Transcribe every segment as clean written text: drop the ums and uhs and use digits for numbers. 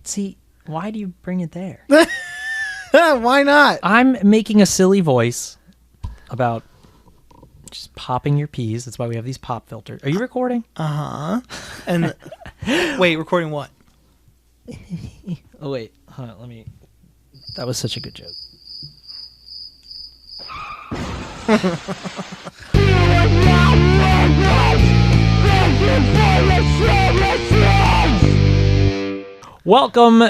See, why do you bring it there? Why not? I'm making a silly voice about just popping your peas. That's why we have these pop filters. Are you recording? Uh-huh. And wait, recording what? Oh, wait. Hold on, let me... That was such a good joke. Welcome.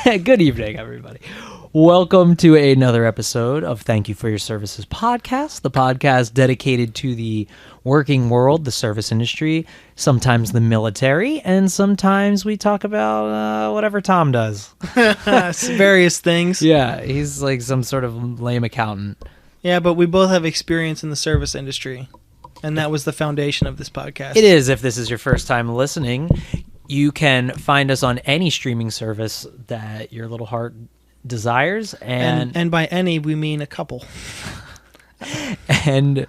Good evening, everybody. Welcome to another episode of Thank You For Your Services podcast, the podcast dedicated to the working world, the service industry, sometimes the military, and sometimes we talk about whatever Tom does. Various things. Yeah, he's like some sort of lame accountant. Yeah, but we both have experience in the service industry, and that was the foundation of this podcast. It is, if this is your first time listening. You can find us on any streaming service that your little heart desires, and by any we mean a couple. And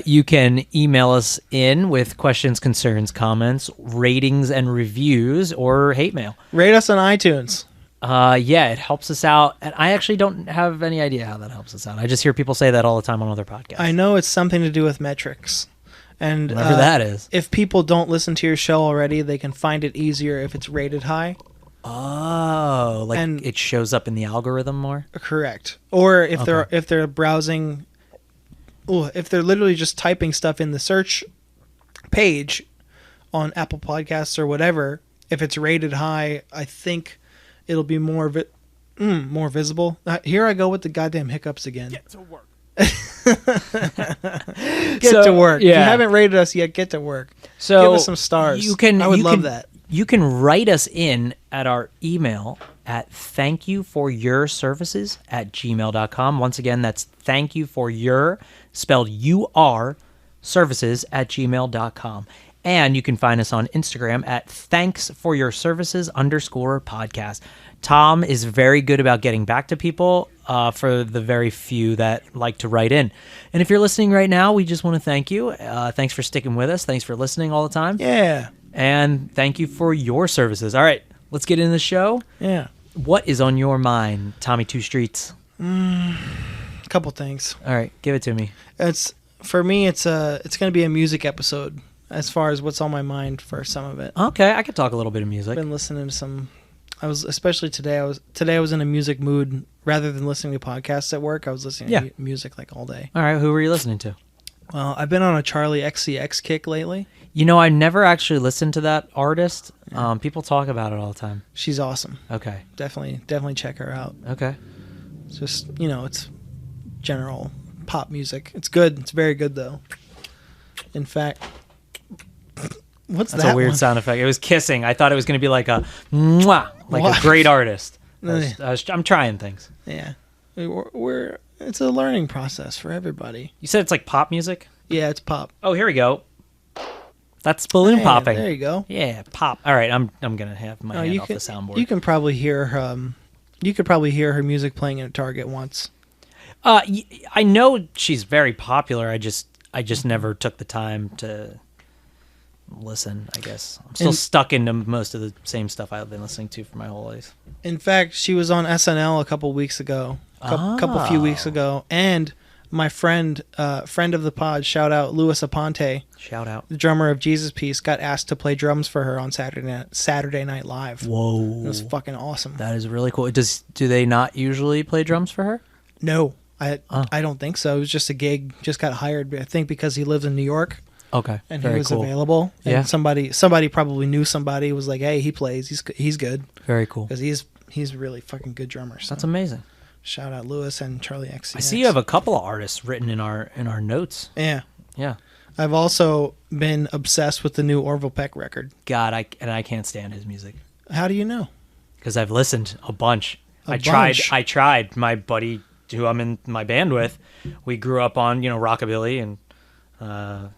you can email us in with questions, concerns, comments, ratings, and reviews, or hate mail. Rate us on iTunes. Yeah, it helps us out, and I actually don't have any idea how that helps us out. I just hear people say that all the time on other podcasts. I know it's something to do with metrics. And whatever that is. If people don't listen to your show already, they can find it easier if it's rated high. Oh, like and it shows up in the algorithm more? Correct. Or if they're browsing, if they're literally just typing stuff in the search page on Apple Podcasts or whatever, if it's rated high, I think it'll be more visible. Here I go with the goddamn hiccups again. Get to work. Get to work. Yeah. If you haven't rated us yet, get to work. So give us some stars. I would love that. You can write us in at our email at ThankYouForUrServices@gmail.com. Once again, that's ThankYouForYour, spelled U-R, services@gmail.com. And you can find us on Instagram at ThanksForYourServices_podcast. Tom is very good about getting back to people for the very few that like to write in. And if you're listening right now, we just want to thank you. Thanks for sticking with us. Thanks for listening all the time. Yeah. And thank you for your services. All right, let's get into the show. Yeah. What is on your mind, Tommy Two Streets? A couple things. All right, give it to me. For me, it's going to be a music episode as far as what's on my mind for some of it. Okay, I could talk a little bit of music. I've been listening to some... especially today. I was in a music mood. Rather than listening to podcasts at work, I was listening to music like all day. All right, who were you listening to? Well, I've been on a Charlie XCX kick lately. You know, I never actually listened to that artist. Yeah. People talk about it all the time. She's awesome. Okay, definitely check her out. Okay, it's just it's general pop music. It's good. It's very good though. In fact. That's a weird sound effect. It was kissing. I thought it was going to be like a mwah, like a great artist. I'm trying things. Yeah, it's a learning process for everybody. You said it's like pop music? Yeah, it's pop. Oh, here we go. That's balloon popping. There you go. Yeah, pop. All right, I'm gonna have my hand off the soundboard. You can probably hear you could probably hear her music playing at Target once. I know she's very popular. I just never took the time to listen, I guess. I'm still stuck into most of the same stuff I've been listening to for my whole life. In fact, she was on SNL a couple weeks ago, few weeks ago, and my friend of the pod, shout out Louis Aponte, shout out, the drummer of Jesus Piece, got asked to play drums for her on Saturday Night Live. Whoa, it was fucking awesome. That is really cool. Do they not usually play drums for her? No, I don't think so. It was just a gig, just got hired. I think because he lives in New York. Okay, and very he was cool. Available. And yeah, somebody probably knew somebody who was like, "Hey, he plays. He's good." Very cool. Because he's a really fucking good drummer. So. That's amazing. Shout out Lewis and Charlie XCX. I see you have a couple of artists written in our notes. Yeah. Yeah. I've also been obsessed with the new Orville Peck record. God, I can't stand his music. How do you know? Because I've listened a bunch. I tried. My buddy who I'm in my band with, we grew up on rockabilly and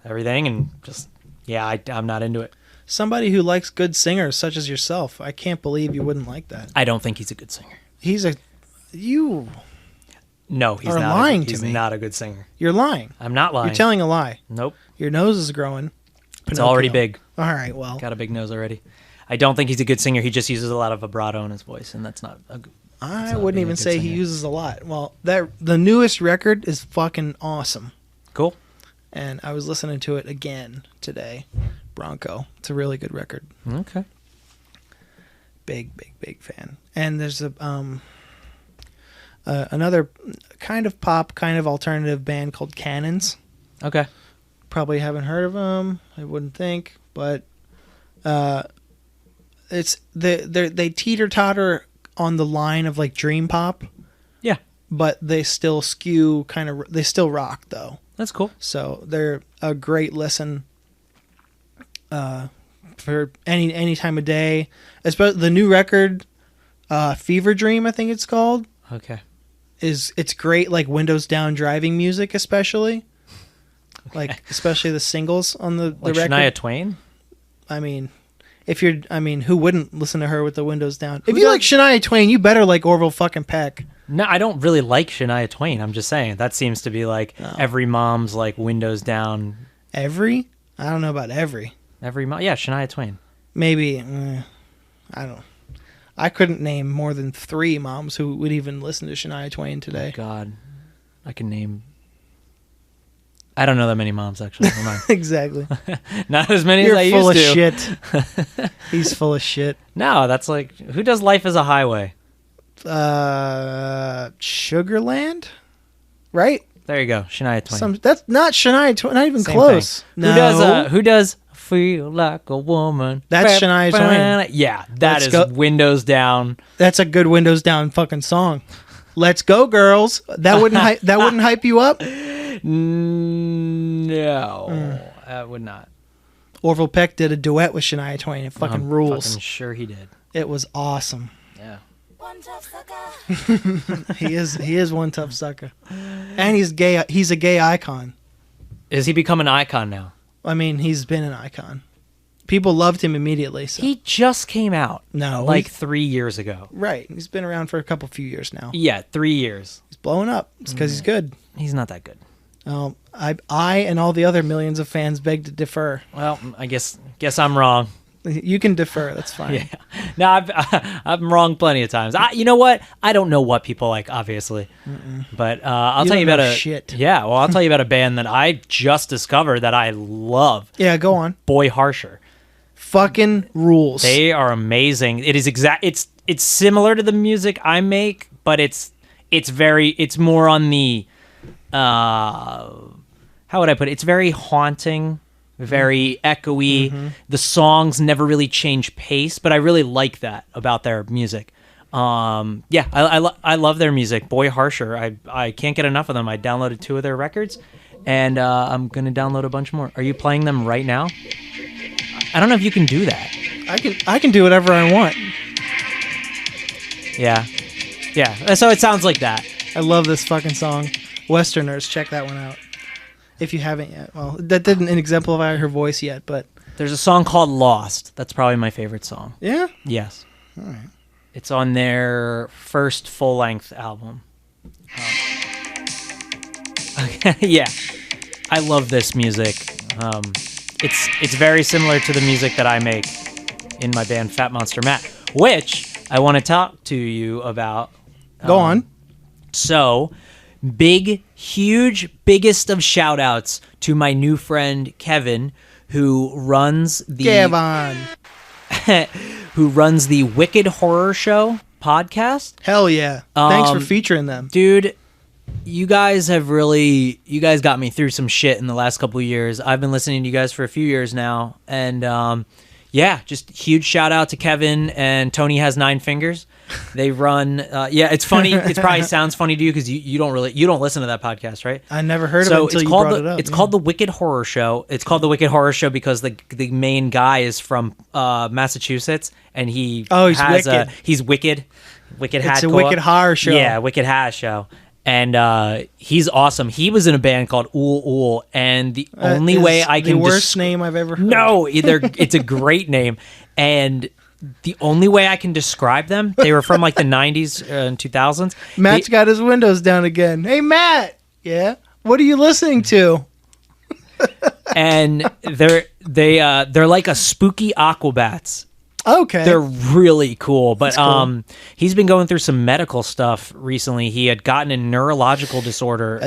everything, and just I'm not into it. Somebody who likes good singers such as yourself, I can't believe you wouldn't like that. I don't think he's a good singer. No, he's not. Lying to me. He's not a good singer. You're lying. I'm not lying. You're telling a lie. Nope. Your nose is growing. It's already big. All right, well. Got a big nose already. I don't think he's a good singer. He just uses a lot of vibrato in his voice, and that's not. I wouldn't even say he uses a lot. Well, the newest record is fucking awesome. Cool. And I was listening to it again today. Bronco. It's a really good record. Okay. Big fan. And there's another kind of pop, kind of alternative band called Cannons. Okay. Probably haven't heard of them. I wouldn't think, but it's they teeter-totter on the line of like dream pop. Yeah. But they still skew they still rock though. That's cool. So they're a great listen for any time of day. Especially the new record, Fever Dream, I think it's called. Okay. It's great, like windows down driving music, especially. Okay. Like especially the singles on the record. Shania Twain. I mean, who wouldn't listen to her with the windows down? If you like Shania Twain, you better like Orville fucking Peck. No, I don't really like Shania Twain. I'm just saying that seems to be like every mom's like windows down. Every? I don't know about every. Every mom, yeah, Shania Twain. Maybe I don't. I couldn't name more than 3 moms who would even listen to Shania Twain today. Oh God, I can name. I don't know that many moms actually. Never mind. Exactly. Not as many You're as I full used of to. Shit. He's full of shit. No, that's like who does Life as a Highway? Sugarland, right? There you go, Shania Twain. That's not Shania Twain. Not even Same close. Thing. No. Who does Feel Like a Woman? That's Shania Twain. Yeah, that is windows down. That's a good windows down fucking song. Let's go, girls. That wouldn't hype you up. No, that would not. Orville Peck did a duet with Shania Twain. It fucking rules. Fucking sure he did. It was awesome. Yeah. One tough sucker. He is one tough sucker, and he's gay. He's a gay icon. Is he become an icon now? I mean, he's been an icon. People loved him immediately. So. He just came out. No, like 3 years ago. Right. He's been around for a few years now. Yeah, 3 years. He's blowing up. It's because he's good. He's not that good. I and all the other millions of fans beg to differ. Well, I guess I'm wrong. You can defer. That's fine. Yeah. No, I'm wrong plenty of times. You know what? I don't know what people like, obviously. But I'll tell you about shit. Yeah, well, I'll tell you about a band that I just discovered that I love. Yeah, go on. Boy Harsher. Fucking rules. They are amazing. It is it's similar to the music I make, but it's more on the how would I put it? It's very haunting, very echoey. The songs never really change pace, but I really like that about their music. Yeah, I love their music. Boy Harsher. I can't get enough of them. I downloaded 2 of their records, and I'm gonna download a bunch more. Are you playing them right now? I don't know if you can do that. I can do whatever I want. Yeah. So it sounds like that. I love this fucking song. Westerners, check that one out. If you haven't yet. Well, that didn't exemplify her voice yet, but... There's a song called Lost. That's probably my favorite song. Yeah? Yes. All right. It's on their first full-length album. Yeah. I love this music. It's very similar to the music that I make in my band Fat Monster Matt, which I want to talk to you about. Go on. So... biggest of shout outs to my new friend Kevin, who runs the Wicked Horror Show podcast. Hell yeah. Thanks for featuring them. Dude, you guys got me through some shit in the last couple of years. I've been listening to you guys for a few years now, and yeah, just huge shout out to Kevin and Tony Has 9 Fingers. They run. Yeah, it's funny. It probably sounds funny to you because you don't listen to that podcast, right? I never heard of it until you brought it up. It's called the Wicked Horror Show. It's called the Wicked Horror Show because the main guy is from Massachusetts, and he's wicked. He's wicked. Wicked hat. It's a Wicked Horror Show. Yeah, Wicked Hat Show. And he's awesome. He was in a band called Ool Ool, and the only way I can the worst name I've ever heard. No, it's a great name, and the only way I can describe them, they were from like the 90s and 2000s. Matt's got his windows down again. Hey, Matt. Yeah? What are you listening to? And they're like a spooky Aquabats. Okay. They're really cool. But That's cool. he's been going through some medical stuff recently. He had gotten a neurological disorder.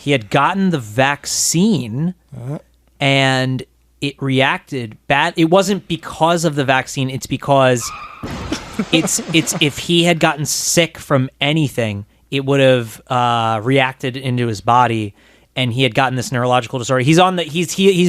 He had gotten the vaccine and it reacted bad. It wasn't because of the vaccine. It's because it's if he had gotten sick from anything, it would have reacted into his body. And he had gotten this neurological disorder. He's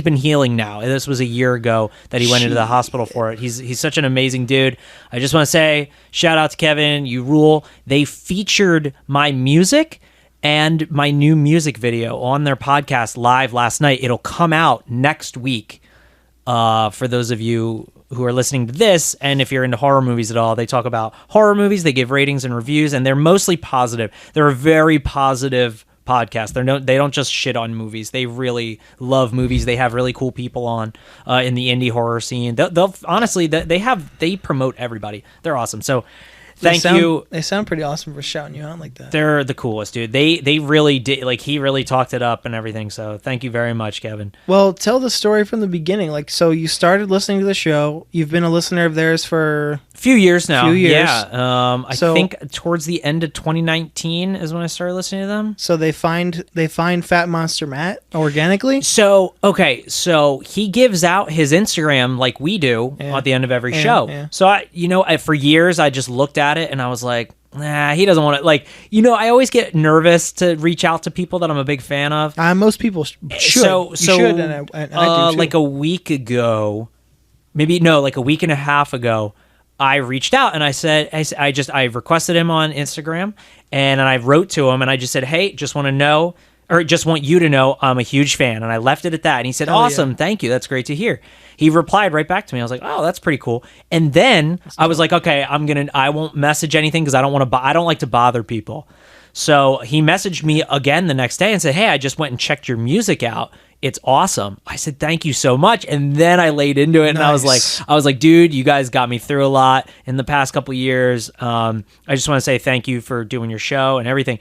been healing now. This was a year ago that he went into the hospital for it. He's such an amazing dude. I just want to say, shout out to Kevin. You rule. They featured my music and my new music video on their podcast live last night. It'll come out next week. For those of you who are listening to this, and if you're into horror movies at all, they talk about horror movies. They give ratings and reviews, and they're mostly positive. They're a very positive podcast. They don't just shit on movies. They really love movies. They have really cool people on in the indie horror scene. They'll honestly they promote everybody. They're awesome. So thank you. They sound pretty awesome for shouting you out like that. They're the coolest, dude. They really did. Like, he really talked it up and everything. So thank you very much, Kevin. Well, tell the story from the beginning. Like, so you started listening to the show. You've been a listener of theirs for Few years now. Few years. Yeah. I think towards the end of 2019 is when I started listening to them. So they find Fat Monster Matt organically. So he gives out his Instagram like we do at the end of every show. Yeah. So for years I just looked at it and I was like, nah, he doesn't want to. Like, I always get nervous to reach out to people that I'm a big fan of. Most people should. You should, and I do too. Like a week ago, like a week and a half ago, I reached out and I said, I requested him on Instagram and I wrote to him and I just said, hey, just want you to know I'm a huge fan. And I left it at that. And he said, awesome. Thank you. That's great to hear. He replied right back to me. I was like, oh, that's pretty cool. And then I was like, okay, I won't message anything because I don't like to bother people. So he messaged me again the next day and said, hey, I just went and checked your music out. It's awesome. I said, thank you so much. And then I laid into it and I was like, dude, you guys got me through a lot in the past couple of years. I just want to say thank you for doing your show and everything.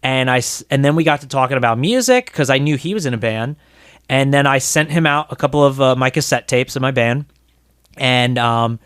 And then we got to talking about music because I knew he was in a band. And then I sent him out a couple of my cassette tapes of my band. And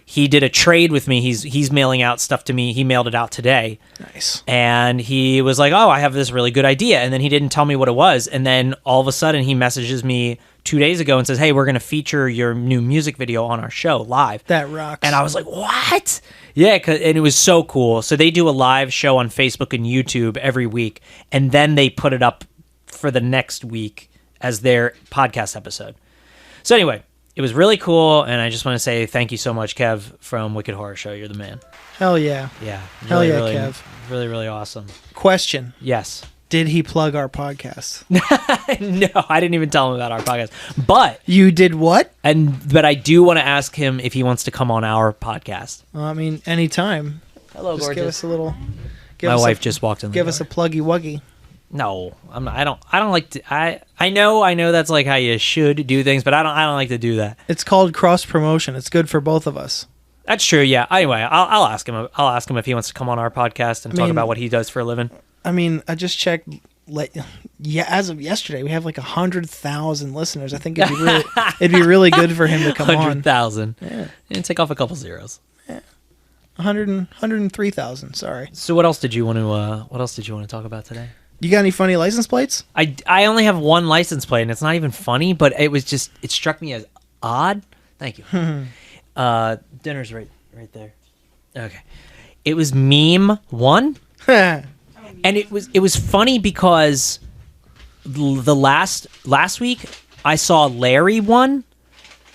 he did a trade with me. He's mailing out stuff to me. He mailed it out today. Nice. And he was like, oh, I have this really good idea. And then he didn't tell me what it was. And then all of a sudden he messages me 2 days ago and says, hey, we're going to feature your new music video on our show live. That rocks. And I was like, what? Yeah, and it was so cool. So they do a live show on Facebook and YouTube every week. And then they put it up for the next week as their podcast episode. So anyway, it was really cool, and I just want to say thank you so much, Kev, from Wicked Horror Show. You're the man. Hell yeah. Yeah. Hell yeah, really, Kev. Really, really awesome. Question. Yes. Did he plug our podcast? No, I didn't even tell him about our podcast. But you did what? But I do want to ask him if he wants to come on our podcast. Well, I mean, anytime. Hello, just gorgeous. give us a little. My wife just walked in. Give us a pluggy wuggy. No, I don't like to. I know that's like how you should do things, but I don't like to do that. It's called cross promotion. It's good for both of us. That's true. Yeah. Anyway, I'll ask him. I'll ask him if he wants to come on our podcast and talk about what he does for a living. I mean, I just checked. As of yesterday, we have like 100,000 listeners. I think it'd be really good for him to come on. 100,000. Yeah. And take off a couple zeros. Yeah. 103,000. Sorry. So what else did you want to talk about today? You got any funny license plates? I only have one license plate, and it's not even funny, but it struck me as odd. Thank you. Dinner's right there. Okay. It was meme 1. And it was funny because the last week I saw Larry 1.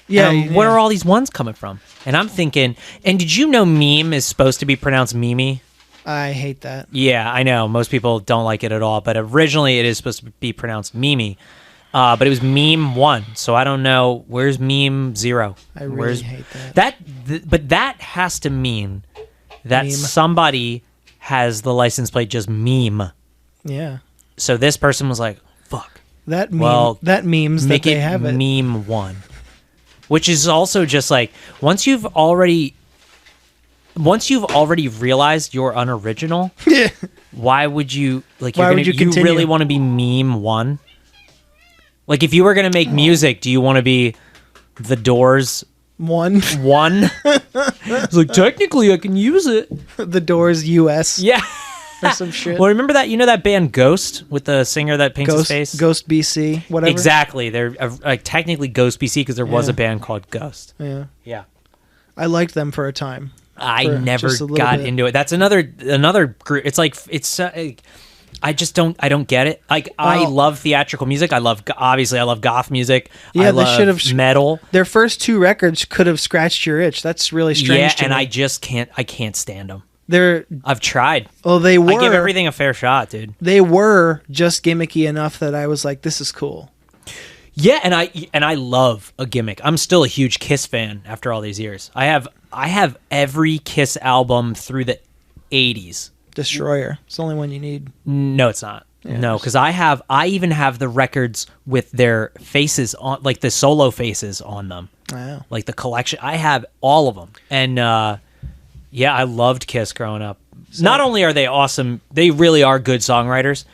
Yeah. Where are all these ones coming from? And I'm thinking, and did you know meme is supposed to be pronounced Mimi? I hate that. Yeah, I know. Most people don't like it at all, but originally it is supposed to be pronounced Mimi. But it was meme 1, so I don't know. Where's meme 0? I really hate that. But that has to mean that somebody has the license plate just meme. Yeah. So this person was like, fuck. That memes that they have it. Meme 1. Which is also just like, once you've already realized you're unoriginal, why would you you really want to be meme 1? Like, if you were going to make music, do you want to be The Doors One. It's like, technically I can use it. The Doors US. Yeah. Or some shit. Well, remember that? You know that band Ghost with the singer that paints his face? Ghost BC, whatever. Exactly. They're like technically Ghost BC because there was a band called Ghost. Yeah. Yeah. I liked them for a time. I For never just a little got bit. into it. That's another group. It's like I just don't get it. Like I Well- love theatrical music. I love goth music. Yeah, I they should have love metal. Their first 2 records could have scratched your itch. That's really strange Yeah, to and me. I just can't. I can't stand them. They're I've tried. well, they were I give everything a fair shot, dude. they were just gimmicky enough that I was like, this is cool. Yeah, and I love a gimmick. I'm still a huge Kiss fan after all these years. I have every Kiss album through the 80s. Destroyer. It's the only one you need. No, it's not. Yeah, No, because I even have the records with their faces on, like the solo faces on them, Wow. like the collection. I have all of them, and yeah, I loved Kiss growing up. Not only are they awesome, they really are good songwriters,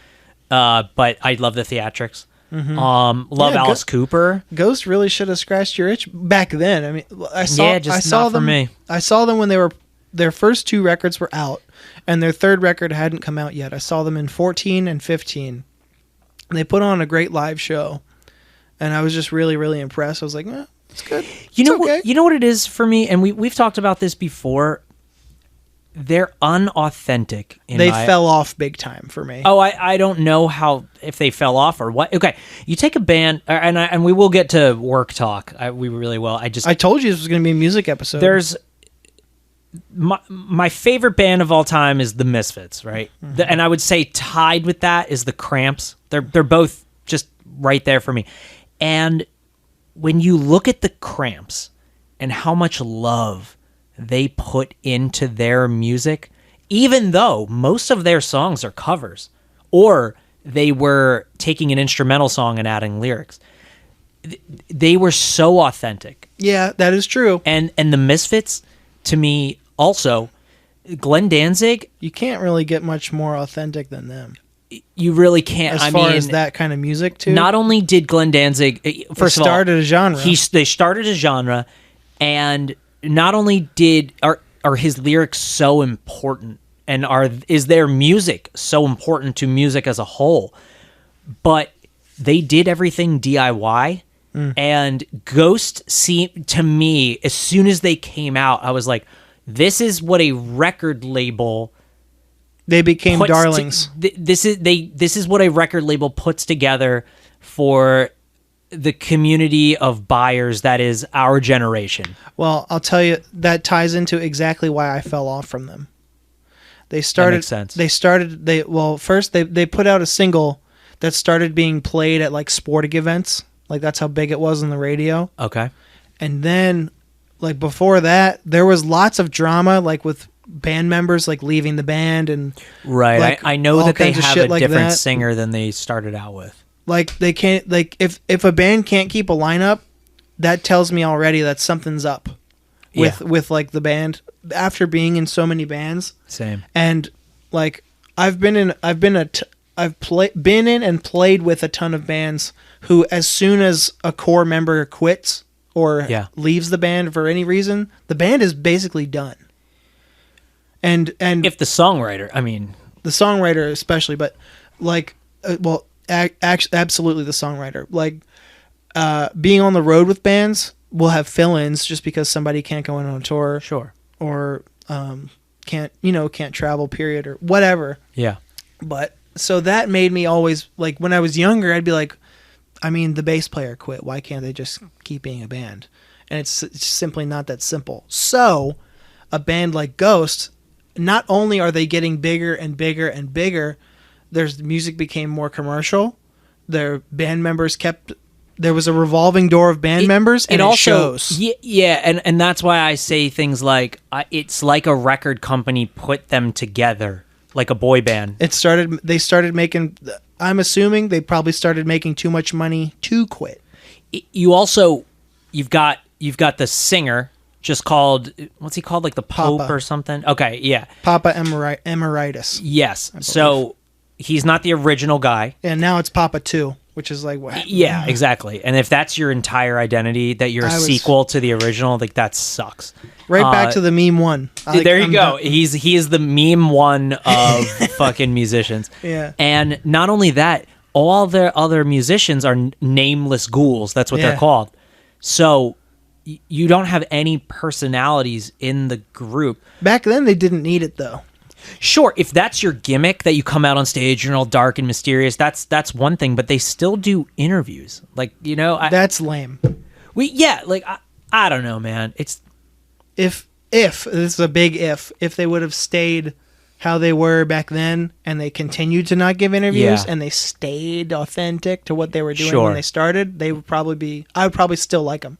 but I love the theatrics. Love Yeah, Alice Cooper. Ghost really should have scratched your itch back then. I mean, I saw Yeah, just I saw not for them me. I saw them when their first 2 records were out and their 3rd record hadn't come out yet. I saw them in 14 and 15. And they put on a great live show. And I was just really, really impressed. I was like, it's good. You know It's okay. what? You know what it is for me, and we've talked about this before. They're unauthentic. They fell off big time for me. Oh, I don't know if they fell off or what. Okay, you take a band, and we will get to work talk. We really will. I told you this was going to be a music episode. There's my favorite band of all time is the Misfits, right? And I would say tied with that is the Cramps. They're both just right there for me. And when you look at the Cramps and how much love they put into their music, even though most of their songs are covers, or they were taking an instrumental song and adding lyrics, they were so authentic. Yeah, that is true. And the Misfits, to me, also, Glenn Danzig, You can't really get much more authentic than them. you really can't. As far as that kind of music, too. Not only did Glenn Danzig, first of all, started a genre. They started a genre, and not only are his lyrics so important, and is their music so important to music as a whole, but they did everything DIY. And Ghost seemed to me, as soon as they came out, I was like, this is what a record label They became puts darlings. this is what a record label puts together for the community of buyers that is our generation. Well, I'll tell you, that ties into exactly why I fell off from them. They started. makes sense. First they put out a single that started being played at like sporting events. Like that's how big it was on the radio. Okay. And then, like before that, there was lots of drama, like with band members like leaving the band and Right. like, I know all that they kinds of have shit a like different that. singer than they started out with. Like they can't, like if a band can't keep a lineup, that tells me already that something's up with like the band after being in so many bands. Same. And like I've been in and played with a ton of bands who, as soon as a core member quits or leaves the band for any reason, the band is basically done. And If the songwriter, I mean, the songwriter especially, but like, absolutely the songwriter. Like, being on the road with bands, we'll have fill-ins just because somebody can't go on tour, sure, or can't travel, period, or whatever. Yeah. But so that made me always, like, when I was younger, I'd be like, I mean, the bass player quit. Why can't they just keep being a band? And it's simply not that simple. So a band like Ghost, not only are they getting bigger and bigger and bigger, the music became more commercial. Their band members there was a revolving door of band members, and it also shows. Yeah, and that's why I say things like it's like a record company put them together, like a boy band. They started making, I'm assuming they probably started making too much money to quit. You've got the singer, just called, what's he called, like the Pope Papa. or something? Okay, yeah. Papa Emeritus. Yes. So he's not the original guy. And now it's Papa 2. which is like what? Yeah, exactly. And if that's your entire identity, that you're a sequel to the original, like that sucks. Right back to the meme one. There you go. He is the meme one of fucking musicians. Yeah. And not only that, all their other musicians are nameless ghouls. That's what they're called. So you don't have any personalities in the group. Back then, they didn't need it though. Sure, if that's your gimmick, that you come out on stage, you're all dark and mysterious, that's one thing, but they still do interviews. Like, you know... That's lame. I don't know, man. It's... If, this is a big if they would have stayed how they were back then, and they continued to not give interviews, and they stayed authentic to what they were doing when they started, they would probably be... I would probably still like them.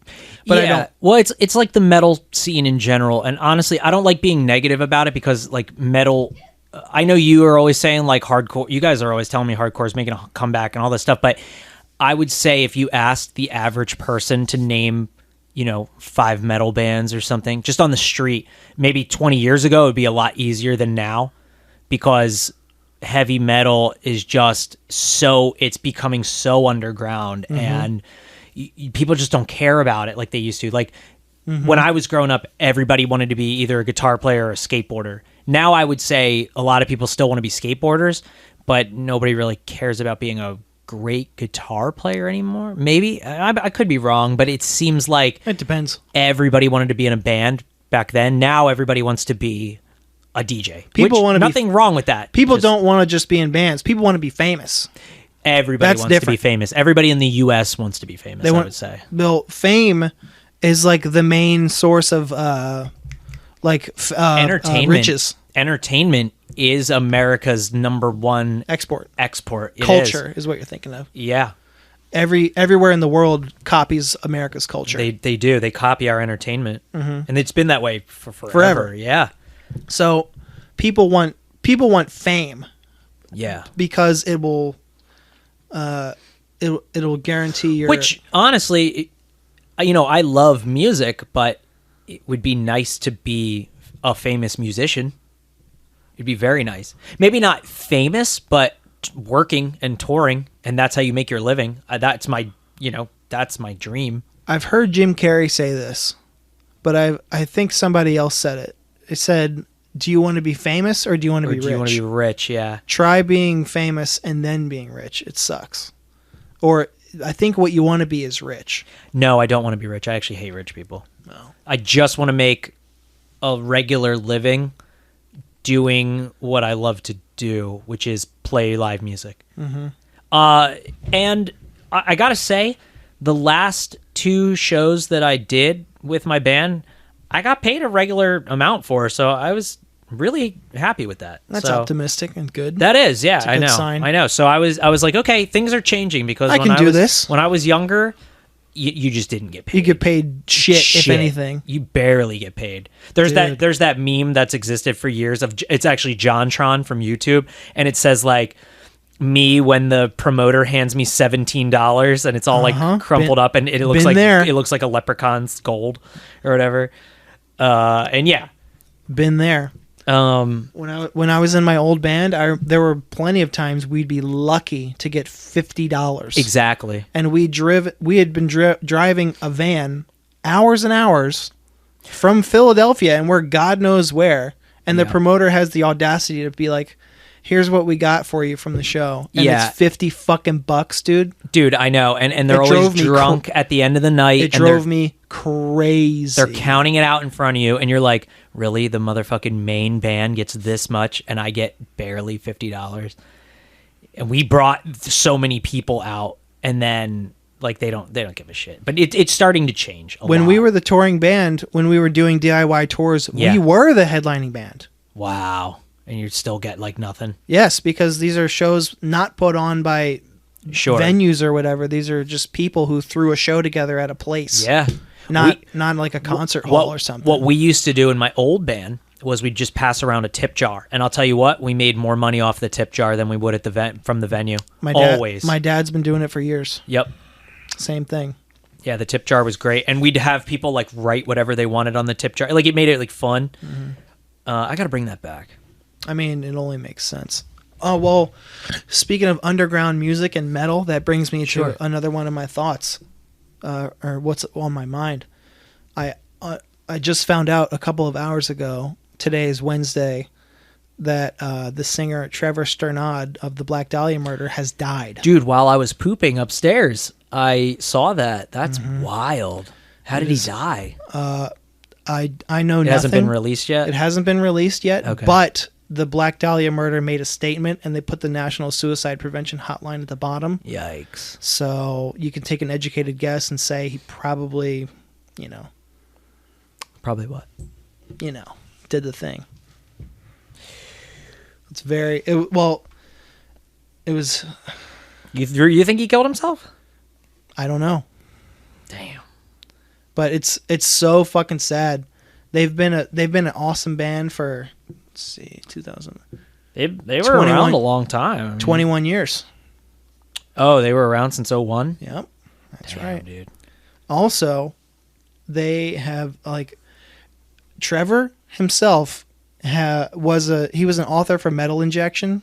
But I don't. Well, it's like the metal scene in general, and honestly, I don't like being negative about it, because, like, metal... I know you are always saying, like, hardcore... You guys are always telling me hardcore is making a comeback and all this stuff, but I would say if you asked the average person to name... 5 metal bands or something, just on the street, maybe 20 years ago, it would be a lot easier than now, because heavy metal is just it's becoming so underground, and people just don't care about it like they used to. Like, when I was growing up, everybody wanted to be either a guitar player or a skateboarder. Now I would say a lot of people still want to be skateboarders, but nobody really cares about being a great guitar player anymore. Maybe I could be wrong, but it seems like it depends. Everybody wanted to be in a band back then. Now everybody wants to be a DJ. People want to nothing wrong with that. People don't want to just be in bands. People want to be famous. Everybody wants to be famous. Everybody in the U.S. wants to be famous. I would say. Well, fame is like the main source of entertainment. Riches. Entertainment is America's number one export. Culture is what you're thinking of. Yeah. Everywhere in the world copies America's culture. They do. They copy our entertainment, and it's been that way for forever. Yeah. So people want fame. Yeah. Because it will it'll guarantee your... Which honestly, I love music, but it would be nice to be a famous musician. It'd be very nice. Maybe not famous, but working and touring, and that's how you make your living. That's my dream. I've heard Jim Carrey say this, but I think somebody else said it. It said, "Do you want to be famous or do you want to be rich? Do you want to be rich?" Yeah. Try being famous and then being rich. It sucks. Or I think what you want to be is rich. No, I don't want to be rich. I actually hate rich people. No. I just want to make a regular living doing what I love to do, which is play live music. And I gotta say, the last 2 shows that I did with my band, I got paid a regular amount for, so I was really happy with that. That's optimistic and good. That is, yeah. I know. Sign. I know. So I was like, okay, things are changing, because I can do this. When I was younger, you just didn't get paid. You get paid shit, if anything. You barely get paid. There's that meme that's existed for years it's actually JonTron from YouTube, and it says like me when the promoter hands me $17 and it's all like crumpled up, and it looks like it looks like a leprechaun's gold or whatever. And yeah, been there. When I was in my old band, there were plenty of times we'd be lucky to get $50. Exactly. And we had been driving a van hours and hours from Philadelphia, and we're God knows where, and the promoter has the audacity to be like, "Here's what we got for you from the show," and it's $50 fucking bucks, dude. Dude, I know, and they're always drunk at the end of the night. It drove me crazy. They're counting it out in front of you, and you're like, really? The motherfucking main band gets this much, and I get barely $50? And we brought so many people out, and then like they don't give a shit. But it's starting to change a lot. When we were the touring band, when we were doing DIY tours, we were the headlining band. Wow. And you still get like nothing? Yes, because these are shows not put on by venues or whatever. These are just people who threw a show together at a place. Yeah. Not like a concert hall or something. What we used to do in my old band was we'd just pass around a tip jar. And I'll tell you what, we made more money off the tip jar than we would at from the venue. Always. My dad's been doing it for years. Yep. Same thing. Yeah, the tip jar was great. And we'd have people like write whatever they wanted on the tip jar. Like it made it like fun. I got to bring that back. I mean, it only makes sense. Oh, well, speaking of underground music and metal, that brings me Sure. to another one of my thoughts, or what's on my mind. I just found out a couple of hours ago, today is Wednesday, that the singer Trevor Strnad of the Black Dahlia murder has died. Dude, while I was pooping upstairs, I saw that. That's wild. How did he die? I know It nothing. hasn't been released yet? It hasn't been released yet, Okay. but the Black Dahlia murder made a statement, and they put the National Suicide Prevention Hotline at the bottom. Yikes. So you can take an educated guess and say he probably, Probably what? did the thing. It's very it was. You think he killed himself? I don't know, Damn. but it's so fucking sad. They've been an awesome band for, let's see, 2000 They were 21 around a long time. I mean, 21 years. Oh, they were around since 01? Yep, that's Damn, right. dude. Also, they have Trevor himself was an author for Metal Injection,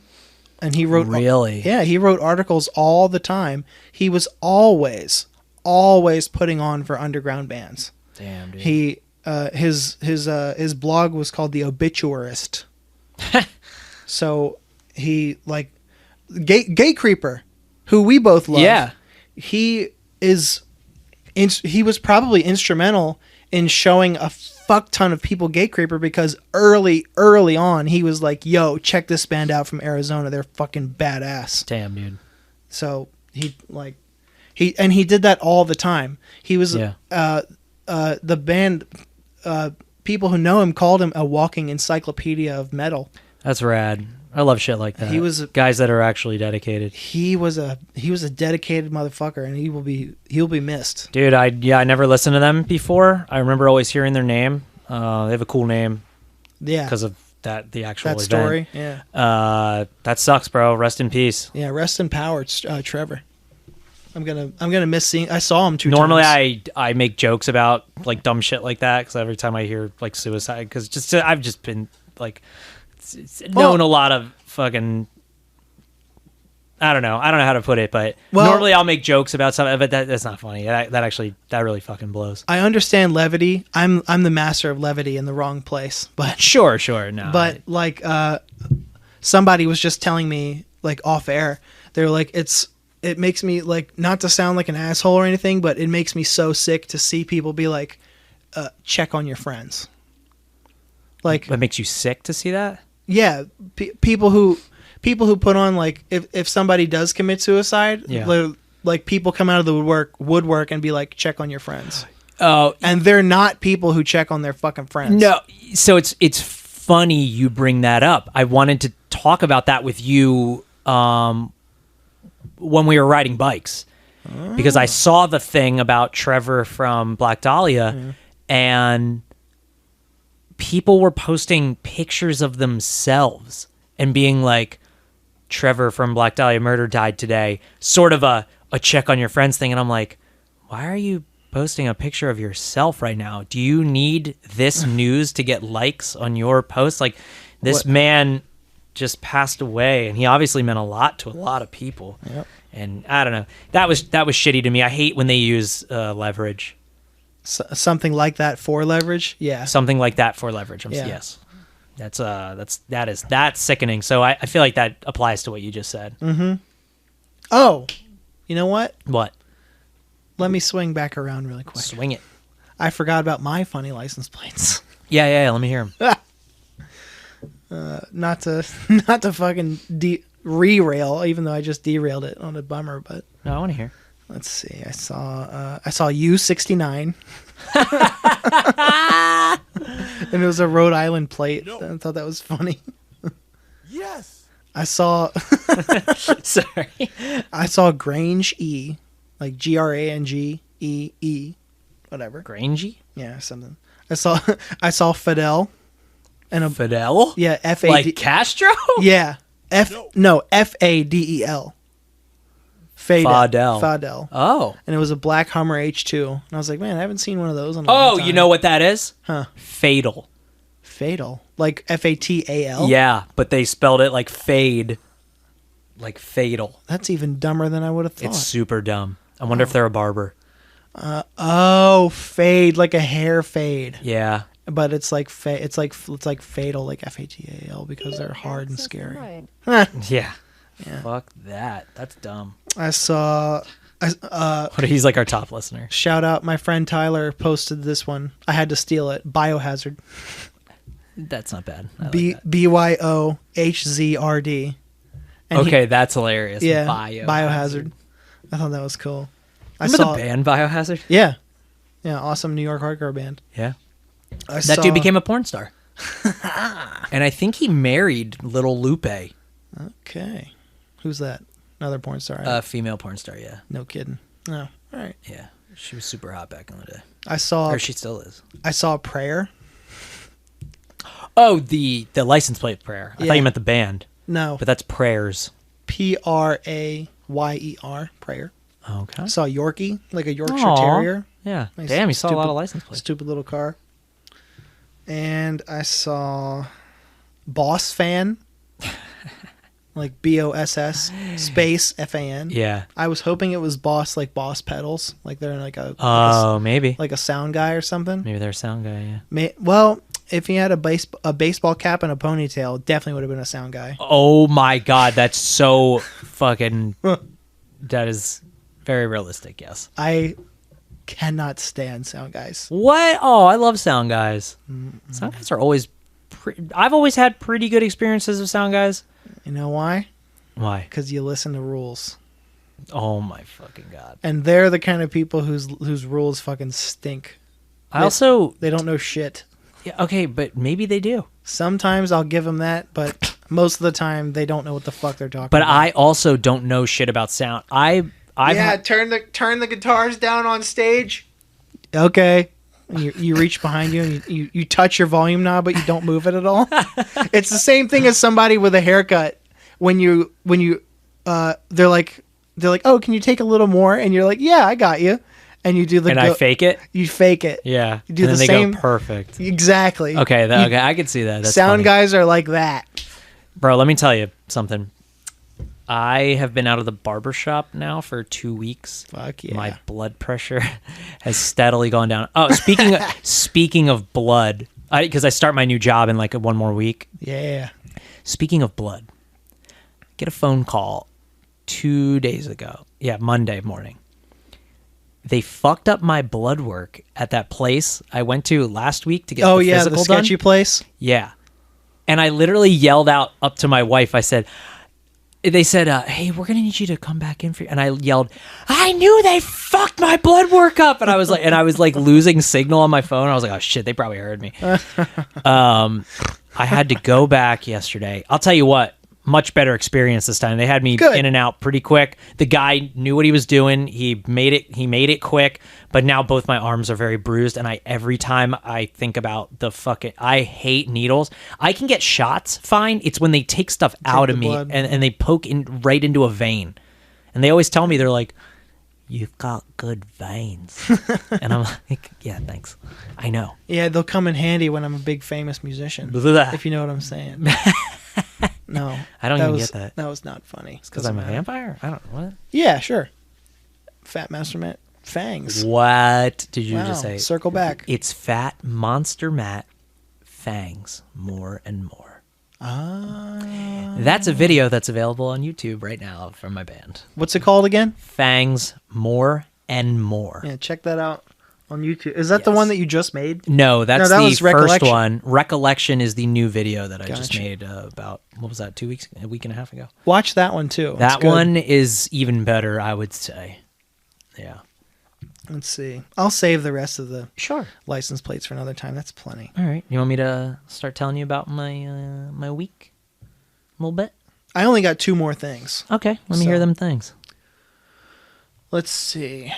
and he wrote Really? Yeah, he wrote articles all the time. He was always putting on for underground bands. Damn, dude. He his blog was called The Obituarist. So he Gay Creeper, who we both love. Yeah. He was probably instrumental in showing a fuck ton of people Gate Creeper, because early on he was like, yo, check this band out from Arizona, they're fucking badass. Damn, dude. So he did that all the time. He was Yeah. the band, people who know him called him a walking encyclopedia of metal. That's rad. I love shit like that. He was guys that are actually dedicated. he was a dedicated motherfucker, and he'll be missed. Dude, I never listened to them before. I remember always hearing their name. They have a cool name Yeah, because of the actual that event. story. Yeah, That sucks, bro. Rest in peace. yeah. Rest in power, Trevor. I'm gonna miss seeing. I saw him 2 Normally, times. I make jokes about like dumb shit like that because every time I hear like suicide, because I've just been like known a lot of fucking. I don't know how to put it, but normally I'll make jokes about something, but that's not funny. That really fucking blows. I understand levity. I'm the master of levity in the wrong place, but Sure, no. but somebody was just telling me off air. They're like, it makes me not to sound like an asshole or anything, but it makes me so sick to see people be like, check on your friends. That makes you sick to see that. Yeah, people who put on if somebody does commit suicide, Yeah. People come out of the woodwork and be like, check on your friends. Oh, And they're not people who check on their fucking friends. no. So it's funny you bring that up. I wanted to talk about that with you when we were riding bikes, because I saw the thing about Trevor from Black Dahlia, and people were posting pictures of themselves and being like, Trevor from Black Dahlia murder died today, sort of a check on your friends thing. And I'm like, why are you posting a picture of yourself right now? Do you need this news to get likes on your post? Like, this man just passed away, and he obviously meant a lot to a lot of people. Yep. And I don't know, that was shitty to me. I hate when they use leverage. Something like that for leverage. Yeah. Something like that for leverage. Yeah. Yes. That's sickening. So I feel like that applies to what you just said. Oh, you know what? What? Let me swing back around really quick. Swing it. I forgot about my funny license plates. Yeah. Let me hear him. Not to fucking re-rail, even though I just derailed it on a bummer. But No, I want to hear. let's see. I saw U69. And it was a Rhode Island plate. I thought that was funny. Yes. I saw Sorry. Grange E, like GRANGEE, whatever. Grangey? Yeah, something. I saw Fidel and a Fidel? yeah, FAD. Like Castro? Yeah. FADEL. Fadel. Oh. And it was a black Hummer H2. And I was like, man, I haven't seen one of those in a long Oh, time. you know what that is? Huh. Fatal. Fatal. Like FATAL? Yeah, but they spelled it like fade. like fatal. That's even dumber than I would have thought. It's super dumb. I wonder if they're a barber. Fade, like a hair fade. Yeah. But it's like it's like fatal, like FATAL, because they're hard and scary. Yeah. Fuck that. That's dumb. I saw. He's like our top listener. Shout out, my friend Tyler posted this one. I had to steal it. Biohazard. That's not bad. I like that. BYOHZRD. Okay, that's hilarious. Yeah, Biohazard. I thought that was cool. Remember the band Biohazard? Yeah. Yeah, awesome New York hardcore band. Yeah. Dude became a porn star. And I think he married Little Lupe. Okay. Who's that? Another porn star? Female porn star, yeah. No kidding. No. All right. Yeah. She was super hot back in the day. Or she still is. I saw Prayer. Oh, the license plate Prayer. I thought you meant the band. No. But that's Prayers. Prayer. Prayer. Okay. I saw Yorkie, like a Yorkshire Terrier. Yeah. Nice, Damn, you saw a lot of license plates. Stupid little car. And I saw Boss Fan. Like BOSS space FAN. Yeah. I was hoping it was Boss, like Boss Pedals. Like they're like maybe. Like a sound guy or something. Maybe they're a sound guy, yeah. Well, if he had a baseball cap and a ponytail, definitely would have been a sound guy. Oh my God, that's so fucking... That is very realistic, yes. I cannot stand sound guys. What? Oh, I love sound guys. Sound guys are always... I've always had pretty good experiences with sound guys. You know why? Why? Because you listen to rules. Oh my fucking God. And they're the kind of people whose rules fucking stink. They don't know shit. Yeah, okay, but maybe they do. Sometimes I'll give them that, but most of the time they don't know what the fuck they're talking about. But I also don't know shit about sound. Turn the guitars down on stage. Okay. You reach behind you and you touch your volume knob, but you don't move it at all. It's the same thing as somebody with a haircut. When they're like, oh, can you take a little more? And you're like, yeah, I got you. And you do I fake it. You fake it. Yeah. You do and the then same. They go perfect. Exactly. Okay. Okay. I can see that. That's sound funny. guys are like that. Bro, let me tell you something. I have been out of the barbershop now for 2 weeks. Fuck yeah. My blood pressure has steadily gone down. Oh, speaking of blood, because I start my new job in like 1 more week. Yeah. Speaking of blood, get a phone call 2 days ago. Yeah, Monday morning. They fucked up my blood work at that place I went to last week to get the physical the sketchy done. place. Yeah. And I literally yelled out up to my wife. They said, hey, we're going to need you to come back in for you. And I yelled, I knew they fucked my blood work up. And I was like losing signal on my phone. I was like, oh shit, they probably heard me. I had to go back yesterday. I'll tell you what, much better experience this time. They had me in and out pretty quick. The guy knew what he was doing. He made it quick, but now both my arms are very bruised. And every time I think about I hate needles. I can get shots fine. It's when they take stuff out of me and they poke right into a vein. And they always tell me, they're like, you've got good veins. And I'm like, yeah, thanks. I know. Yeah, they'll come in handy when I'm a big famous musician. If you know what I'm saying. No. I don't even get that. That was not funny. It's because I'm a vampire? I don't know. What? Yeah, sure. Fat Master Matt Fangs. What did you just say? Circle back. It's Fat Monster Matt Fangs more and more. That's a video that's available on YouTube right now from my band. What's it called again? Fangs more and more. Yeah, check that out on YouTube. Is that the one that you just made? No, that's that the was first one. Recollection is the new video that I just made about, what was that, a week and a half ago? Watch that one too. That one is even better, I would say. Yeah. Let's see. I'll save the rest of the Sure. license plates for another time. That's plenty. All right. You want me to start telling you about my my week a little bit? I only got 2 more things. Okay. Let me hear them things. Let's see.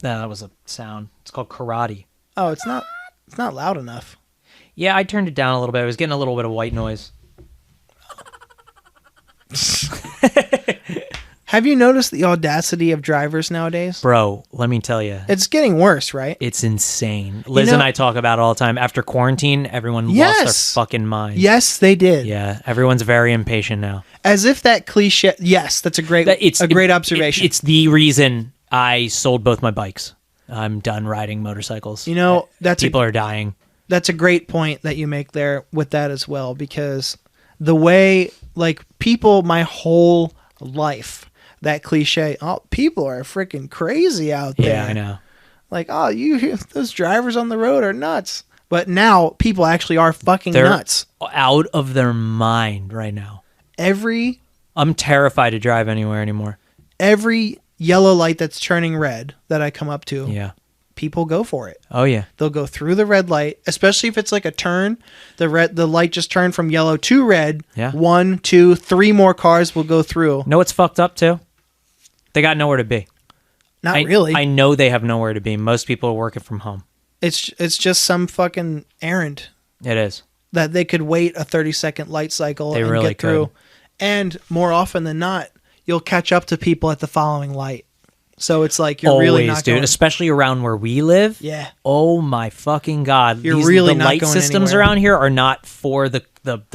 That was a sound. It's called karate. Oh, it's not loud enough. Yeah, I turned it down a little bit. I was getting a little bit of white noise. Have you noticed the audacity of drivers nowadays? Bro, let me tell you. It's getting worse, right? It's insane. Liz and I talk about it all the time. After quarantine, everyone lost their fucking mind. Yes, they did. Yeah, everyone's very impatient now. As if that cliche... Yes, that's a great observation. It's the reason I sold both my bikes. I'm done riding motorcycles. You know, people are dying. That's a great point that you make there with that as well, because the way, like, people my whole life... That cliche, oh, people are freaking crazy out there. Yeah, I know. Like, oh, those drivers on the road are nuts. But now people actually are fucking nuts. Out of their mind right now. I'm terrified to drive anywhere anymore. Every yellow light that's turning red that I come up to, yeah, people go for it. Oh yeah, they'll go through the red light, especially if it's like a turn. The light just turned from yellow to red. Yeah, 1, 2, 3 more cars will go through. Know what's fucked up too? They got nowhere to be. Not really. I know they have nowhere to be. Most people are working from home. It's just some fucking errand. It is. That they could wait a 30-second light cycle and really get through. And more often than not, you'll catch up to people at the following light. So it's like you're really not going... Especially around where we live. Yeah. Oh my fucking God. You're really not going The light systems anywhere. around here are not for the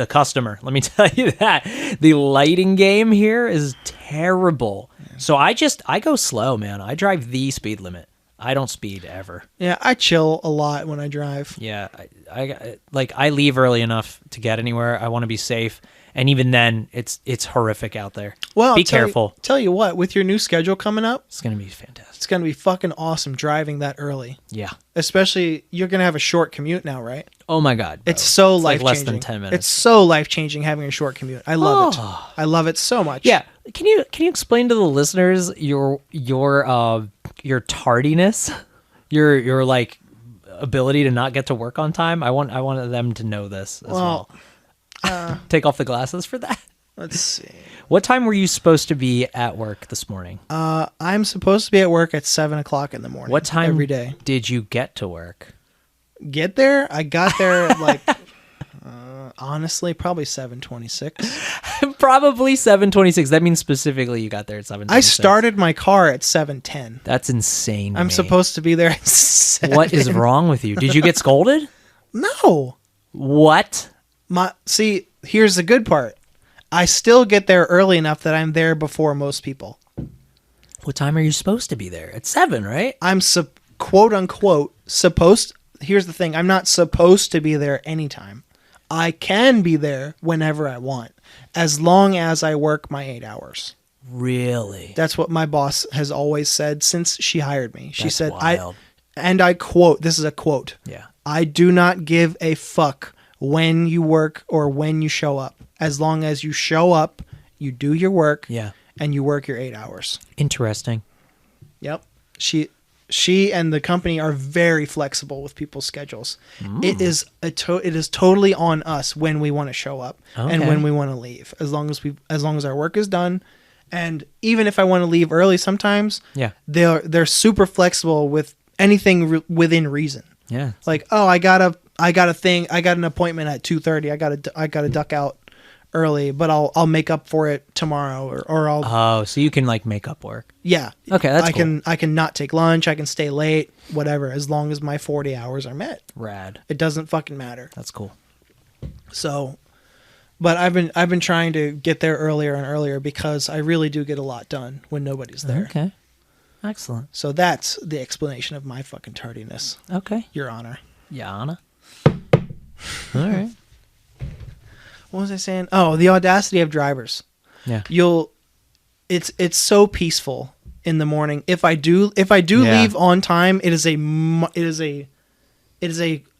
customer. Let me tell you that. The lighting game here is terrible. So I go slow, man. I drive the speed limit. I don't speed ever. Yeah, I chill a lot when I drive. Yeah, I leave early enough to get anywhere. I want to be safe, and even then, it's horrific out there. Well, be careful. Tell you what, with your new schedule coming up, it's gonna be fantastic. It's gonna be fucking awesome driving that early. Yeah, especially you're gonna have a short commute now, right? Oh my God, bro. It's so life-changing. Less than 10 minutes. It's so life-changing having a short commute. I love it. I love it so much. Yeah. Can you explain to the listeners your tardiness, your like ability to not get to work on time? I wanted them to know this as well. Take off the glasses for that. Let's see. What time were you supposed to be at work this morning? I'm supposed to be at work at 7:00 in the morning. What time every day did you get to work? Get there? I got there like honestly, probably 7:26. Probably 7:26. That means specifically you got there at 7:26. I started my car at 7:10. That's insane. I'm supposed to be there at 7. What is wrong with you? Did you get scolded? No. What? See, here's the good part. I still get there early enough that I'm there before most people. What time are you supposed to be there? At 7, right? I'm quote unquote supposed. Here's the thing. I'm not supposed to be there anytime. I can be there whenever I want, as long as I work my 8 hours. Really? That's what my boss has always said since she hired me. She said, wild. I quote, this is a quote. Yeah. I do not give a fuck when you work or when you show up. As long as you show up, you do your work, and you work your 8 hours. Interesting. Yep. She and the company are very flexible with people's schedules. It is totally on us when we want to show up and when we want to leave. As long as our work is done, and even if I want to leave early, sometimes they're super flexible with anything within reason. Yeah, like I got an appointment at 2:30. I got to duck out early, but I'll make up for it tomorrow, or I'll. Oh, so you can like make up work. Yeah. Okay, that's cool. I can not take lunch. I can stay late. Whatever, as long as my 40 hours are met. Rad. It doesn't fucking matter. That's cool. So, but I've been trying to get there earlier and earlier because I really do get a lot done when nobody's there. Okay. Excellent. So that's the explanation of my fucking tardiness. Okay. Your Honor. Your Honor. All right. What was I saying? Oh, the audacity of drivers. Yeah. It's so peaceful in the morning. If I do leave on time, it is a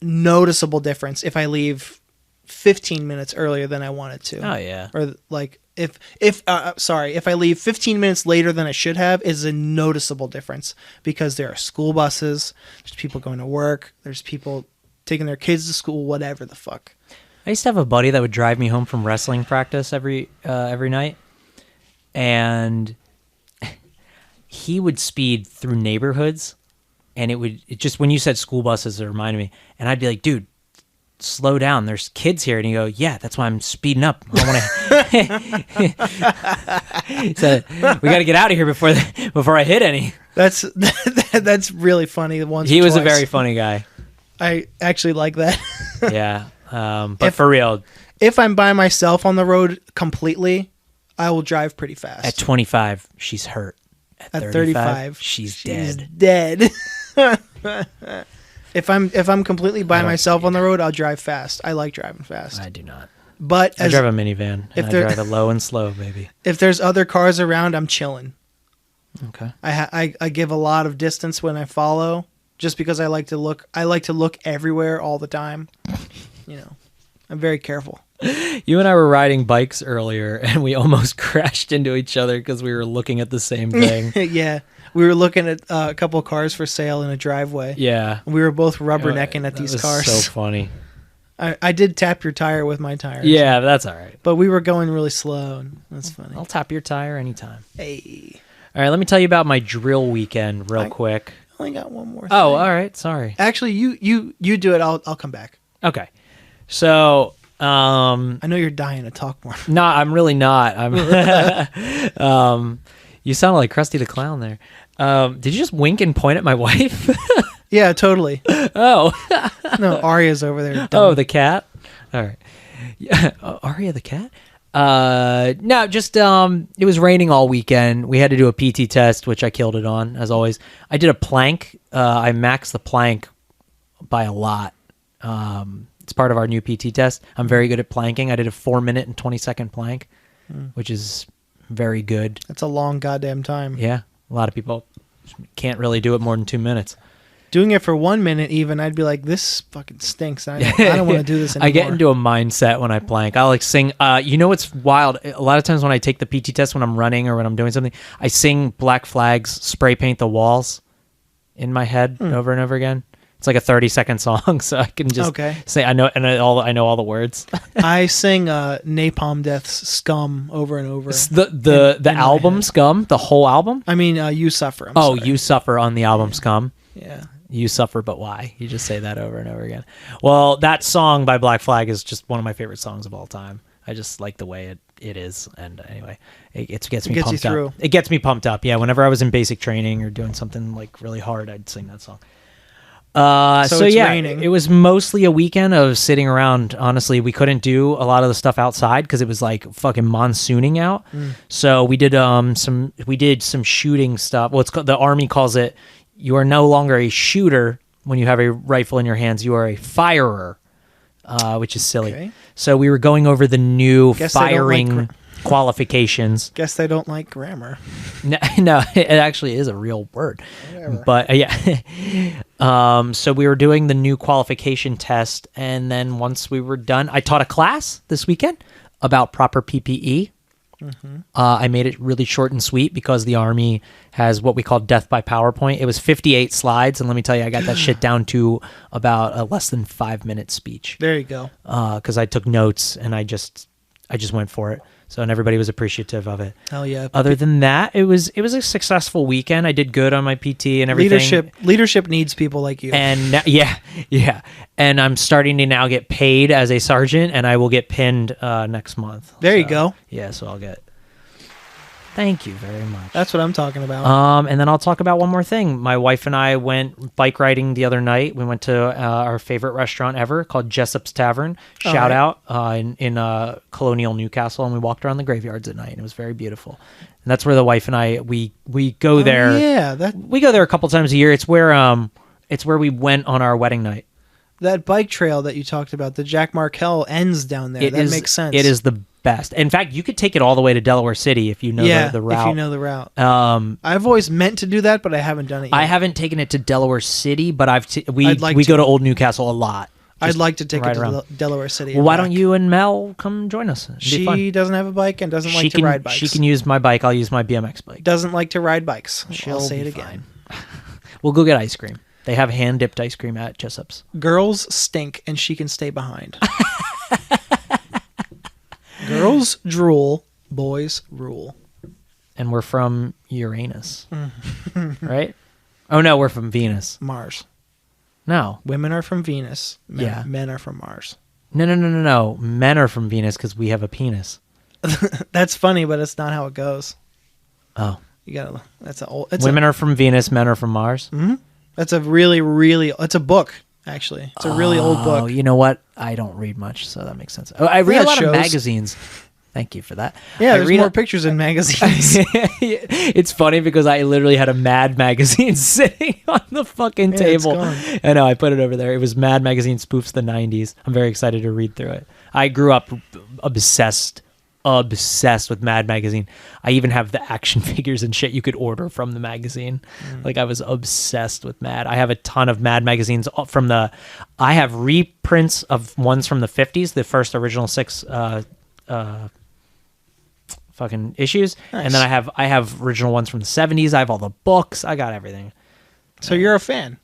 noticeable difference if I leave 15 minutes earlier than I wanted to. Oh yeah. Or like if I leave 15 minutes later than I should have, is a noticeable difference because there are school buses, there's people going to work, there's people taking their kids to school, whatever the fuck. I used to have a buddy that would drive me home from wrestling practice every night, and he would speed through neighborhoods, and it just when you said school buses, it reminded me, and I'd be like, dude, slow down. There's kids here. And you go, yeah, that's why I'm speeding up. I want to. So we got to get out of here before I hit any. That's really funny. He was a very funny guy. I actually like that. Yeah. But for real, if I'm by myself on the road completely, I will drive pretty fast. at 25, she's hurt. At 35, she's dead. Dead. If I'm completely by myself on the road, I'll drive fast. I like driving fast. I do not. But I drive a minivan. And I drive it low and slow, baby. If there's other cars around, I'm chilling. Okay. I give a lot of distance when I follow, just because I like to look. I like to look everywhere all the time. You know, I'm very careful. You and I were riding bikes earlier, and we almost crashed into each other because we were looking at the same thing. Yeah. We were looking at a couple of cars for sale in a driveway. Yeah. We were both rubbernecking at these cars. So funny. I did tap your tire with my tire. Yeah, that's all right. But we were going really slow, and that's funny. I'll tap your tire anytime. Hey. All right, let me tell you about my drill weekend real quick. I only got one more thing. Oh, all right. Sorry. Actually, you do it. I'll come back. Okay. So, I know you're dying to talk more. no, I'm really not. You sound like Krusty the Clown there. Did you just wink and point at my wife? Yeah, totally. Oh. No, Arya's over there. Oh, the cat? All right. Yeah, Arya the cat? No, just it was raining all weekend. We had to do a PT test, which I killed it on, as always. I did a plank. I maxed the plank by a lot. It's part of our new PT test. I'm very good at planking. I did a 4-minute and 20-second plank, which is very good. That's a long goddamn time. Yeah, a lot of people can't really do it more than 2 minutes. Doing it for 1 minute even, I'd be like, this fucking stinks. I don't want to do this anymore. I get into a mindset when I plank. I like sing. You know what's wild? A lot of times when I take the PT test, when I'm running or when I'm doing something, I sing Black Flag's "Spray Paint the Walls" in my head over and over again. It's like a 30-second song, so I can just say I know all the words. I sing Napalm Death's "Scum" over and over. The album "Scum," the whole album. I mean, "You Suffer." I'm sorry. "You Suffer" on the album "Scum." Yeah. You suffer, but why? You just say that over and over again. Well, that song by Black Flag is just one of my favorite songs of all time. I just like the way it is. And anyway, it gets me pumped up. It gets me pumped up. Yeah, whenever I was in basic training or doing something like really hard, I'd sing that song. So yeah, raining. It was mostly a weekend of sitting around. Honestly, we couldn't do a lot of the stuff outside because it was like fucking monsooning out. So we did some shooting stuff. Well, the Army calls it, you are no longer a shooter when you have a rifle in your hands. You are a firer, which is silly. Okay. So we were going over the new firing qualifications. Guess they don't like grammar. No, it actually is a real word. Whatever. But yeah. So we were doing the new qualification test, and then once we were done, I taught a class this weekend about proper PPE. I made it really short and sweet because the Army has what we call death by PowerPoint. It was 58 slides, and let me tell you, I got that shit down to about a less than 5-minute speech. There you go. Because I took notes and I just went for it. So, and everybody was appreciative of it. Hell yeah. Other than that, it was a successful weekend. I did good on my PT and everything. Leadership needs people like you. And now, yeah. And I'm starting to now get paid as a sergeant, and I will get pinned next month. There you go. Yeah, so I'll get. Thank you very much. That's what I'm talking about. And then I'll talk about one more thing. My wife and I went bike riding the other night. We went to our favorite restaurant ever called Jessup's Tavern. Shout out in Colonial Newcastle, and we walked around the graveyards at night, and it was very beautiful. And that's where the wife and I we go there. Yeah, we go there a couple times a year. It's where we went on our wedding night. That bike trail that you talked about, the Jack Markell ends down there. That makes sense. It is the best. In fact, you could take it all the way to Delaware City if you know the route. If you know the route. I've always meant to do that, but I haven't done it yet. I haven't taken it to Delaware City, but we go to Old Newcastle a lot. I'd like to take it to Delaware City. Well, why don't you and Mel come join us? She doesn't have a bike and doesn't like to ride bikes. She can use my bike. I'll use my BMX bike. Doesn't like to ride bikes. I'll say it again. We'll go get ice cream. They have hand-dipped ice cream at Jessup's. Girls stink, and she can stay behind. Girls drool, boys rule. And we're from Uranus, right? Oh, no, we're from Venus. Mars. No. Women are from Venus. Yeah. Men are from Mars. No. Men are from Venus because we have a penis. That's funny, but it's not how it goes. Oh. You gotta. That's a old. Women are from Venus, men are from Mars. Mm-hmm. That's a really. It's a book, actually. It's a really old book. Oh, you know what? I don't read much, so that makes sense. Oh, I read a lot of magazines. Thank you for that. Yeah, there's more pictures in magazines. It's funny because I literally had a Mad magazine sitting on the fucking table. I know, I put it over there. It was Mad magazine spoofs the 90s. I'm very excited to read through it. I grew up obsessed with Mad magazine. I even have the action figures and shit you could order from the magazine. Like, I was obsessed with Mad. I have a ton of Mad magazines I have reprints of ones from the 50s, the first original 6 fucking issues. Nice. And then I have original ones from the 70s. I have all the books. I got everything. So you're a fan.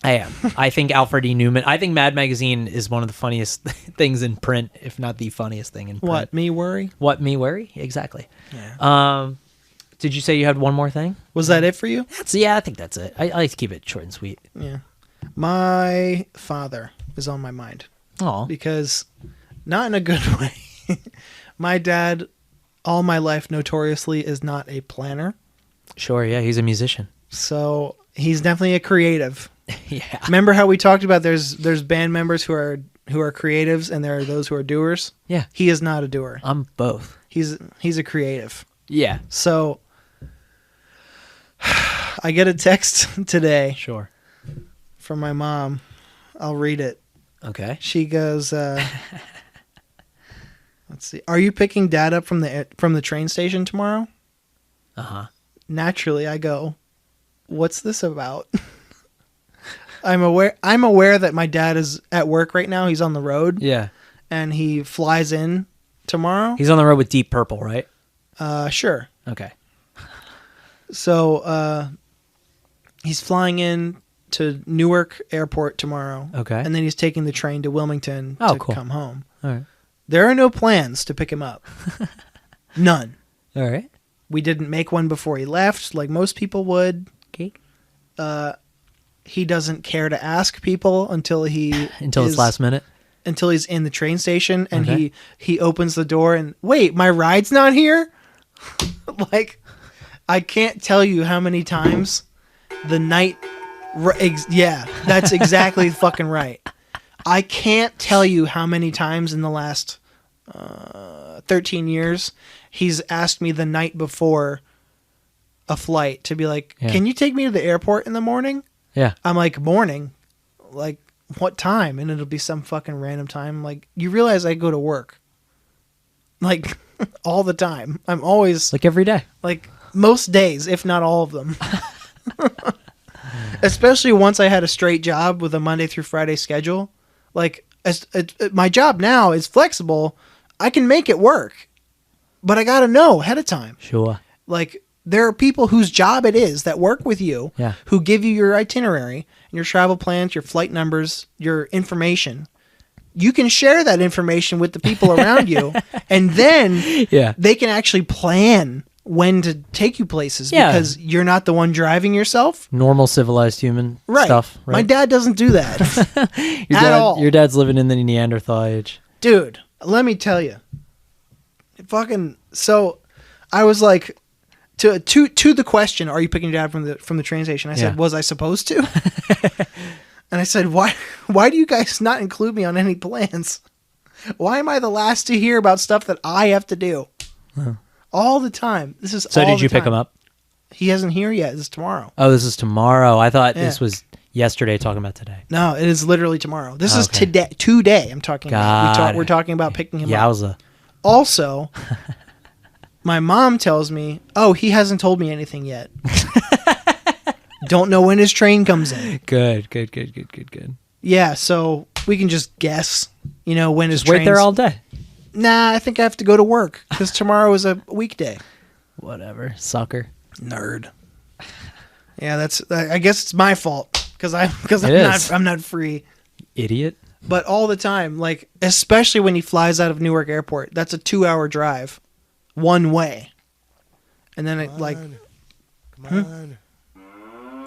I am. I think Alfred E. Newman. I think Mad Magazine is one of the funniest things in print, if not the funniest thing in print. What me worry? Exactly. Yeah. Did you say you had one more thing? Was that it for you? I think that's it. I like to keep it short and sweet. Yeah. My father is on my mind. Oh. Because not in a good way. My dad, all my life, notoriously is not a planner. Sure. Yeah. He's a musician. So he's definitely a creative. Yeah. Remember how we talked about there's band members who are creatives and there are those who are doers? Yeah. He is not a doer. I'm both. He's a creative. Yeah. So I get a text today. Sure. From my mom. I'll read it. Okay. She goes, let's see. Are you picking Dad up from the train station tomorrow? Uh-huh. Naturally, I go, what's this about? I'm aware that my dad is at work right now. He's on the road. Yeah. And he flies in tomorrow. He's on the road with Deep Purple, right? Sure. Okay. So, he's flying in to Newark Airport tomorrow. Okay. And then he's taking the train to Wilmington to come home. All right. There are no plans to pick him up. None. All right. We didn't make one before he left, like most people would. Okay. He doesn't care to ask people until it's last minute. Until he's in the train station and he opens the door and wait, my ride's not here? Like, I can't tell you how many times the night. Yeah, that's exactly fucking right. I can't tell you how many times in the last 13 years he's asked me the night before a flight to be like, can you take me to the airport in the morning? Yeah. I'm like, morning? Like, what time? And it'll be some fucking random time. Like, you realize I go to work. Like, all the time. I'm always... Like, every day. Like, most days, if not all of them. Especially once I had a straight job with a Monday through Friday schedule. Like, my job now is flexible. I can make it work. But I gotta know ahead of time. Sure. Like, there are people whose job it is that work with you, who give you your itinerary, and your travel plans, your flight numbers, your information. You can share that information with the people around you, and then they can actually plan when to take you places because you're not the one driving yourself. Normal civilized human stuff. Right? My dad doesn't do that at all. Your dad's living in the Neanderthal age. Dude, let me tell you. So I was like, to the question, are you picking your dad from the train station? I said, was I supposed to? And I said, why do you guys not include me on any plans? Why am I the last to hear about stuff that I have to do? All the time. So did you pick him up? He isn't here yet. This is tomorrow. Oh, this is tomorrow. I thought this was yesterday talking about today. No, it is literally tomorrow. This is today I'm talking about. We're talking about picking him up. Yowza. Also, my mom tells me, he hasn't told me anything yet. Don't know when his train comes in. Good. Yeah, so we can just guess, when his train. Wait there all day. Nah, I think I have to go to work because tomorrow is a weekday. Whatever, sucker. Nerd. Yeah, I guess it's my fault because I'm not free. Idiot. But all the time, like, especially when he flies out of Newark Airport, that's a 2-hour drive, one way, and then Come on.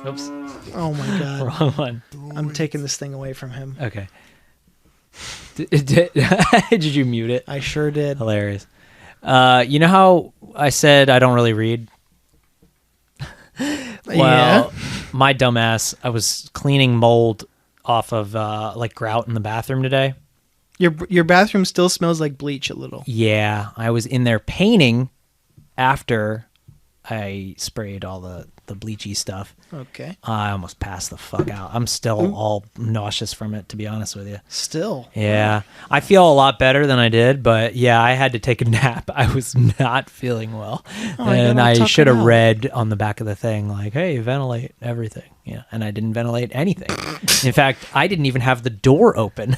Oops. Oh my god. Wrong one. I'm taking this thing away from him. Okay. Did you mute it? I sure did. Hilarious. You know how I said I don't really read? Well, my dumbass, I was cleaning mold off of like grout in the bathroom today. Your bathroom still smells like bleach a little. Yeah, I was in there painting after I sprayed all the bleachy stuff. Okay. I almost passed the fuck out. I'm still all nauseous from it, to be honest with you. Still. Yeah. I feel a lot better than I did, but yeah, I had to take a nap. I was not feeling well. And I should have read on the back of the thing, like, hey, ventilate everything. Yeah. And I didn't ventilate anything. In fact, I didn't even have the door open.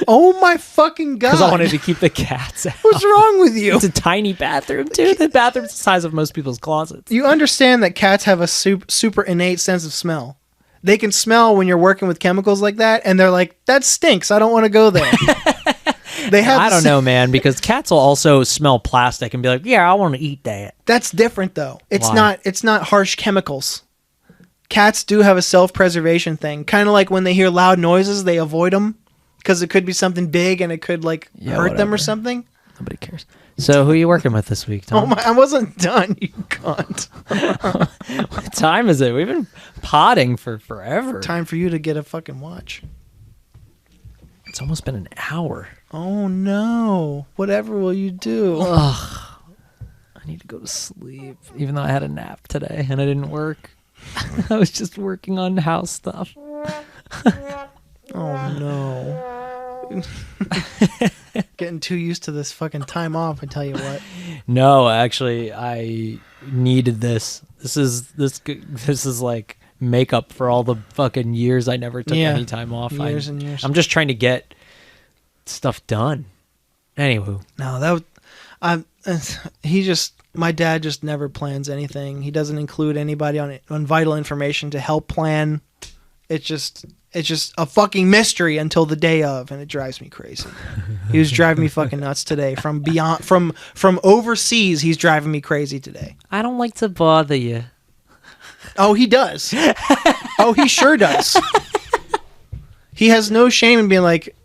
Oh my fucking god! Because I wanted to keep the cats out. What's wrong with you? It's a tiny bathroom, too. The bathroom's the size of most people's closets. You understand that cats have a super innate sense of smell. They can smell when you're working with chemicals like that, and they're like, that stinks. I don't want to go there. I don't know, man, because cats will also smell plastic and be like, yeah, I want to eat that. That's different, though. Why? It's not harsh chemicals. Cats do have a self-preservation thing. Kind of like when they hear loud noises, they avoid them. Because it could be something big and it could hurt them or something. Nobody cares. So who are you working with this week, Tom? Oh my! I wasn't done, you cunt. What time is it? We've been potting for forever. Time for you to get a fucking watch. It's almost been an hour. Oh no! Whatever will you do? Ugh. I need to go to sleep, even though I had a nap today and I didn't work. I was just working on house stuff. Oh no. Getting too used to this fucking time off, I tell you what. No, actually, I needed this. This is like makeup for all the fucking years I never took any time off. Years and years. I'm just trying to get stuff done. Anywho. No, my dad just never plans anything. He doesn't include anybody on vital information to help plan. It's just a fucking mystery until the day of, and it drives me crazy. He was driving me fucking nuts today. From overseas, he's driving me crazy today. I don't like to bother you. Oh, he does. Oh, he sure does. He has no shame in being like,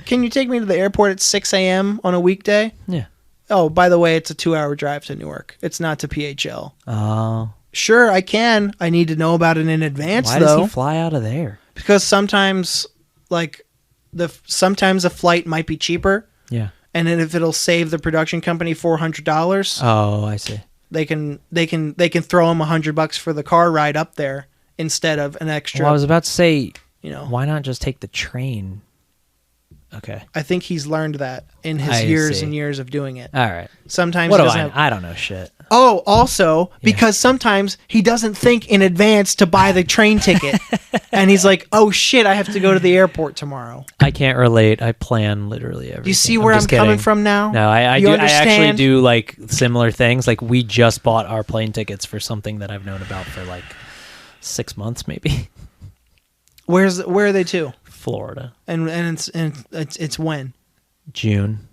can you take me to the airport at 6 a.m. on a weekday? Yeah. Oh, by the way, it's a 2-hour drive to Newark. It's not to PHL. Oh. Sure, I can. I need to know about it in advance, Why though. does he fly out of there? Because sometimes, sometimes a flight might be cheaper. Yeah. And then if it'll save the production company $400. Oh, I see. They can throw him $100 for the car ride up there instead of an extra. Well, I was about to say, you why not just take the train? Okay. I think he's learned that in his years and years of doing it. All right. Sometimes what he do doesn't I don't know shit. Oh, also, because sometimes he doesn't think in advance to buy the train ticket. And he's like, oh shit, I have to go to the airport tomorrow. I can't relate. I plan literally everything. You see where I'm coming from now? No, I actually do like similar things. Like we just bought our plane tickets for something that I've known about for like 6 months maybe. Where are they to? Florida. And it's when? June.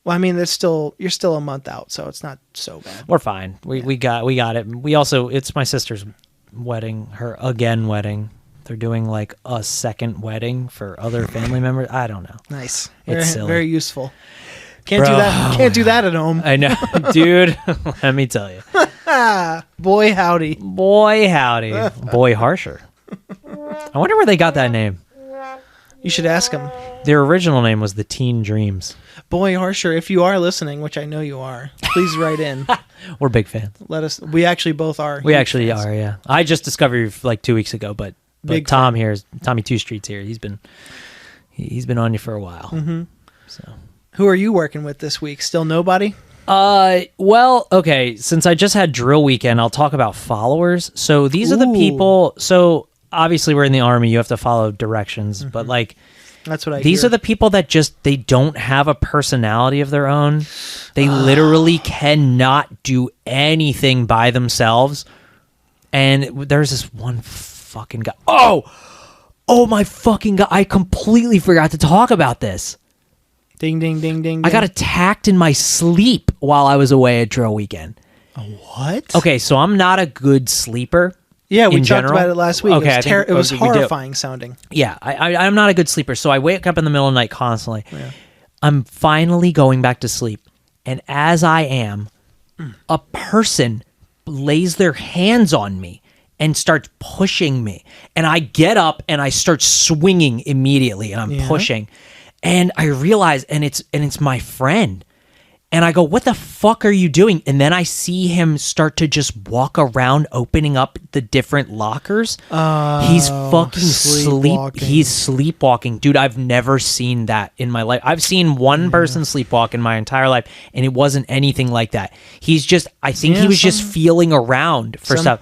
Well, I mean, you're still a month out, so it's not so bad. We're fine. We got it. We also, it's my sister's wedding, her wedding. They're doing like a second wedding for other family members. I don't know. Nice. It's silly. Very useful. Can't do that. Can't do that at home. I know, dude. Let me tell you. Boy howdy. Boy howdy. Boy harsher. I wonder where they got that name. You should ask them. Their original name was the Teen Dreams. Boy Harsher, if you are listening, which I know you are, please write in. We're big fans. Let us. We actually both are. We actually are, yeah. I just discovered you like 2 weeks ago, but big Tom fan. Tommy Two Streets here. He's been on you for a while. Mm-hmm. So, who are you working with this week? Still nobody? Well, okay. Since I just had drill weekend, I'll talk about followers. So these are the people. So obviously, we're in the Army. You have to follow directions, but like. That's what I These hear. are the people that they don't have a personality of their own. They literally cannot do anything by themselves. And there's this one fucking guy. Oh my fucking God. I completely forgot to talk about this. Ding, ding, ding, ding. I got attacked in my sleep while I was away at drill weekend. What? Okay, so I'm not a good sleeper. Yeah, we in talked general? about it last week. Okay, It was we do. horrifying sounding. Yeah, I'm not a good sleeper, so I wake up in the middle of the night constantly. Yeah. I'm finally going back to sleep, and as I am, a person lays their hands on me and starts pushing me, and I get up and I start swinging immediately, and I'm pushing, and I realize, and it's my friend. And I go, what the fuck are you doing? And then I see him start to just walk around opening up the different lockers. He's fucking He's sleepwalking. Dude, I've never seen that in my life. I've seen one person sleepwalk in my entire life, and it wasn't anything like that. He's just, I think he was just feeling around for stuff.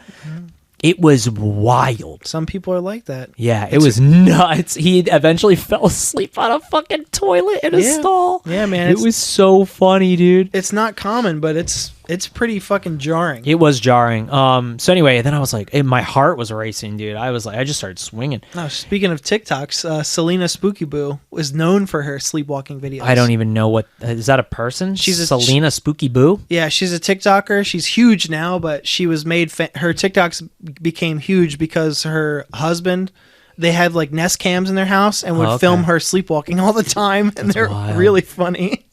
It was wild. Some people are like that. Yeah, it was nuts. He eventually fell asleep on a fucking toilet in a stall. Yeah, man. It was so funny, dude. It's not common, but it's pretty fucking jarring. It was jarring. So anyway, then I was like, my heart was racing, dude. I was like, I just started swinging. Oh, speaking of TikToks, Selena Spooky Boo was known for her sleepwalking videos. I don't even know is that a person? She's Selena Spooky Boo? Yeah, she's a TikToker. She's huge now, but she was made her TikToks became huge because her husband, they had like Nest cams in their house and would film her sleepwalking all the time, and they're really funny.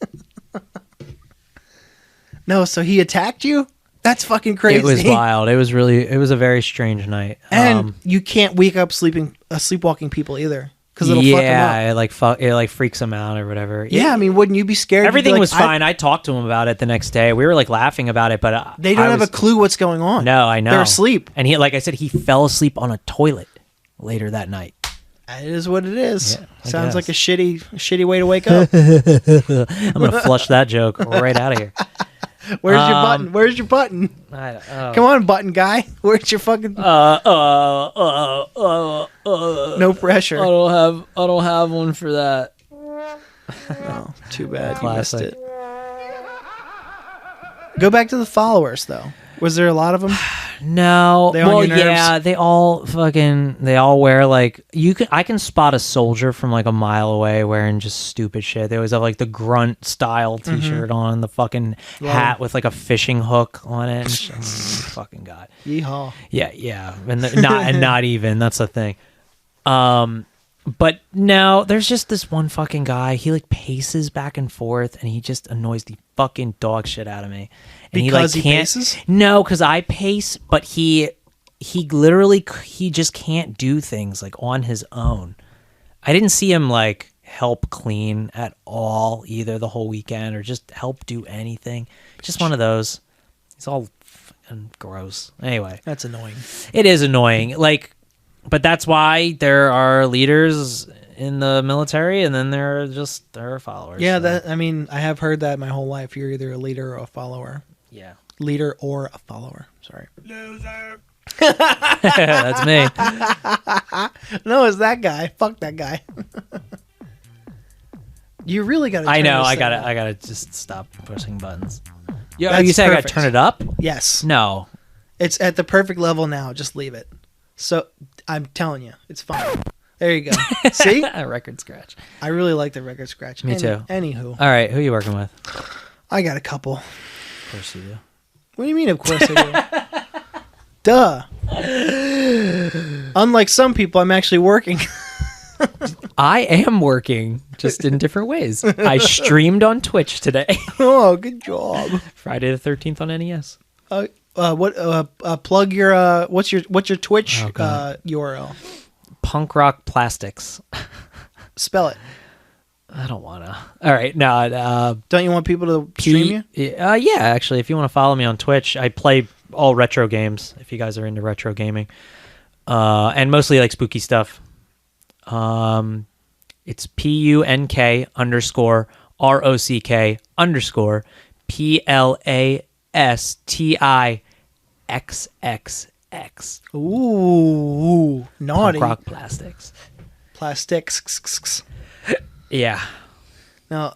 No, so he attacked you? That's fucking crazy. It was wild. It was a very strange night. And you can't wake up sleepwalking people either, because it'll fuck them up. It like freaks them out or whatever. Yeah, I mean, wouldn't you be scared? Everything was fine. I talked to him about it the next day. We were like laughing about it, but they don't have a clue what's going on. No, I know. They're asleep. And he, like I said, he fell asleep on a toilet later that night. It is what it is. Yeah, Sounds like a shitty way to wake up. I'm gonna flush that joke right out of here. Where's your button? Where's your button? Come on, button guy. Where's your fucking? No pressure. I don't have one for that. Oh, too bad. Classic. You missed it. Go back to the followers though. Was there a lot of them? No. They on your nerves? Yeah, they all wear like I can spot a soldier from like a mile away wearing just stupid shit. They always have like the grunt style t-shirt on, the fucking hat with like a fishing hook on it. Fucking God. Yeehaw. Yeah. And not even. That's the thing. But no, there's just this one fucking guy. He like paces back and forth, and he just annoys the fucking dog shit out of me. And because he he paces? paces? No, because I pace, but he literally he just can't do things like on his own. I didn't see him like help clean at all either the whole weekend, or just help do anything. Just one of those. He's all fucking gross. Anyway, That's annoying. it is annoying. Like. But that's why there are leaders in the military, and then there are followers. Yeah, so. I have heard that my whole life. You're either a leader or a follower. Yeah. Leader or a follower. Sorry. Loser. That's me. No, it's that guy. Fuck that guy. You really got to I know. I gotta just stop pushing buttons. Yeah, That's you said I gotta perfect. turn it up? Yes. No. It's at the perfect level now. Just leave it. So I'm telling you, it's fine. There you go. See? A record scratch. I really like the record scratch. Me too. Anywho, All right, who are you working with? I got a couple. Of course you do. What do you mean, of course I do? Duh. Unlike some people, I'm actually working. I am working, just in different ways. I streamed on Twitch today. Oh, good job. Friday the 13th on NES. Plug your what's your Twitch God. URL? Punk Rock Plastics. Spell it. I don't wanna. All right, no. Don't you want people to stream you? Yeah, actually, if you want to follow me on Twitch, I play all retro games. If you guys are into retro gaming, and mostly like spooky stuff. It's PUNK_PLASTIXX. Ooh, naughty. Punk Rock Plastics. Plastics. Yeah. Now,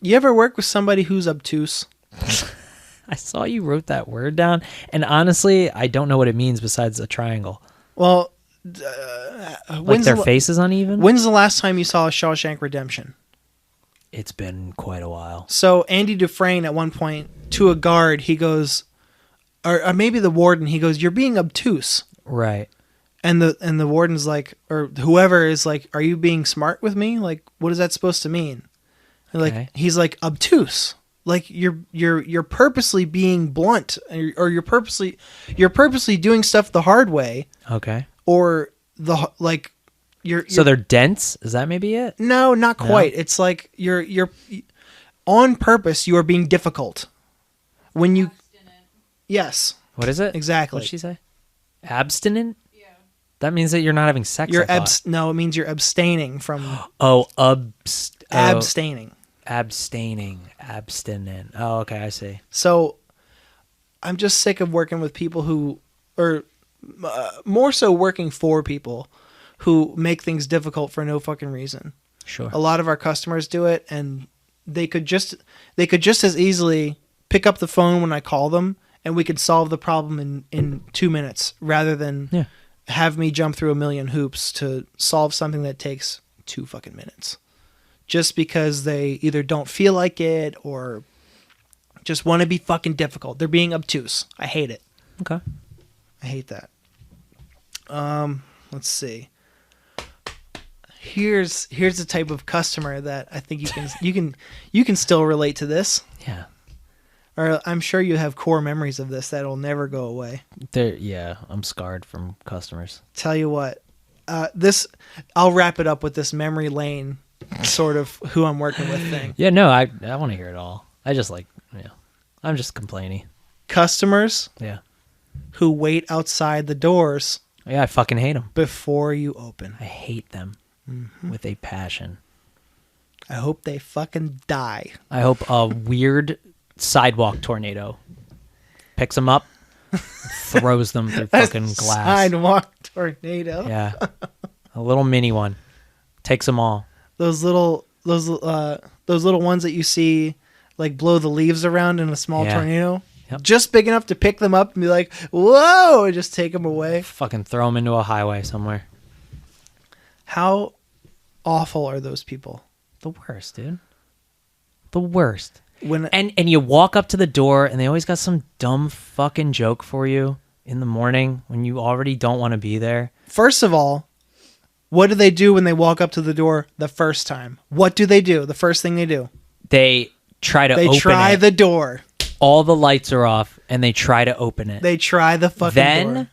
you ever work with somebody who's obtuse? I saw you wrote that word down, and honestly, I don't know what it means besides a triangle. Well, Like their face is uneven? When's the last time you saw a Shawshank Redemption? It's been quite a while. So Andy Dufresne at one point to a guard, he goes, or maybe the warden, he goes, "You're being obtuse." Right. And the warden's like, or whoever is like, are you being smart with me? Like, what is that supposed to mean? And Okay. like, he's like, obtuse. Like you're purposely being blunt, or you're purposely doing stuff the hard way, Okay. or you're So they're dense? Is that maybe it? no, not quite. It's like you're on purpose. You are being difficult when you. Yes, What is it? exactly. What did she say? Abstinent? Yeah. That means that you're not having sex. You're I thought. no, it means you're abstaining from Abstaining. abstaining. Abstinent. Oh, okay. I see. So I'm just sick of working with people who, or more so working for people who make things difficult for no fucking reason. Sure. A lot of our customers do it, and they could just as easily pick up the phone when I call them, and we could solve the problem in 2 minutes rather than Yeah. have me jump through a million hoops to solve something that takes 2 fucking minutes. Just because they either don't feel like it or just want to be fucking difficult. They're being obtuse. I hate it. Okay. I hate that. Let's see. Here's the type of customer that I think you can still relate to this. Yeah. Or I'm sure you have core memories of this that'll never go away. Yeah. I'm scarred from customers. Tell you what, I'll wrap it up with this memory lane sort of who I'm working with thing. Yeah. No, I want to hear it all. I just I'm just complaining. Customers Yeah. who wait outside the doors Yeah. I fucking hate them. before you open. I hate them with a passion. I hope they fucking die. I hope a weird sidewalk tornado picks them up, throws them through fucking glass. Sidewalk tornado. Yeah. A little mini one. Takes them all. Those little ones that you see like blow the leaves around in a small Yeah. tornado. Yep. Just big enough to pick them up and be like, whoa, and just take them away. Fucking throw them into a highway somewhere. How awful are those people? The worst, dude. The worst. When And you walk up to the door and they always got some dumb fucking joke for you in the morning when you already don't want to be there. First of all, what do they do when they walk up to the door the first time? What do they do? The first thing they do? They try to They open try it. the door. All the lights are off and they try to open it. They try the fucking Then door.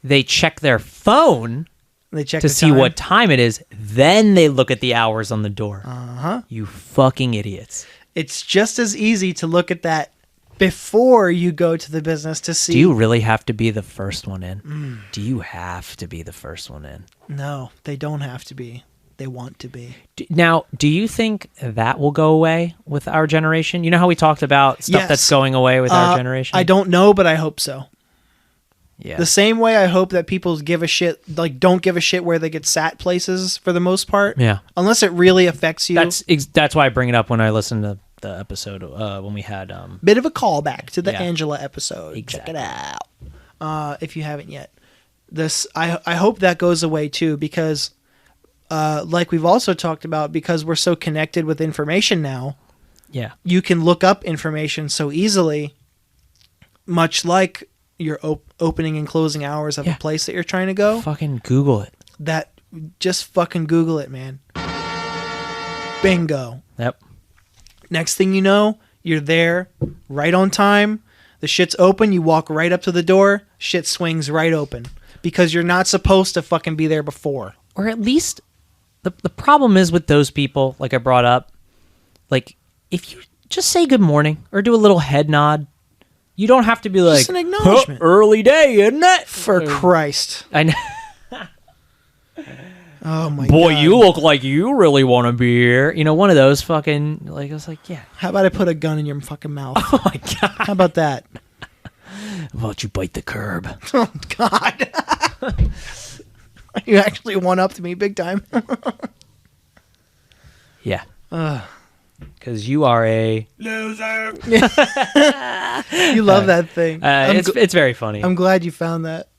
they check their phone They check to the see time. what time it is. Then they look at the hours on the door. Uh-huh. You fucking idiots. It's just as easy to look at that before you go to the business to see. Do you really have to be the first one in? Do you have to be the first one in? No, they don't have to be. They want to be. Now, do you think that will go away with our generation? You know how we talked about stuff Yes. that's going away with our generation? I don't know, but I hope so. Yeah. The same way I hope that people give a shit, like don't give a shit where they get sat places for the most part. Yeah. Unless it really affects you. That's why I bring it up when I listen to the episode when we had Bit of a callback to the Yeah. Angela episode. Exactly. Check it out if you haven't yet. I hope that goes away too, because like we've also talked about, because we're so connected with information now, yeah. you can look up information so easily, much like your opening and closing hours of Yeah. a place that you're trying to go. Fucking Google it. That just fucking Google it, man. Bingo. Yep. Next thing you know, you're there right on time. The shit's open. You walk right up to the door. Shit swings right open because you're not supposed to fucking be there before. Or at least the problem is with those people, like I brought up, like if you just say good morning or do a little head nod, you don't have to be like, Just an acknowledgement. early day, isn't it? For Christ. I know. Oh my Boy, God. you look like you really want to be here. You know, one of those fucking, like, I was like, yeah. How about I put a gun in your fucking mouth? Oh my God. How about that? How about you bite the curb? Oh God. You actually one up to me big time. Yeah. Because you are a... Loser. You love that thing. it's very funny. I'm glad you found that.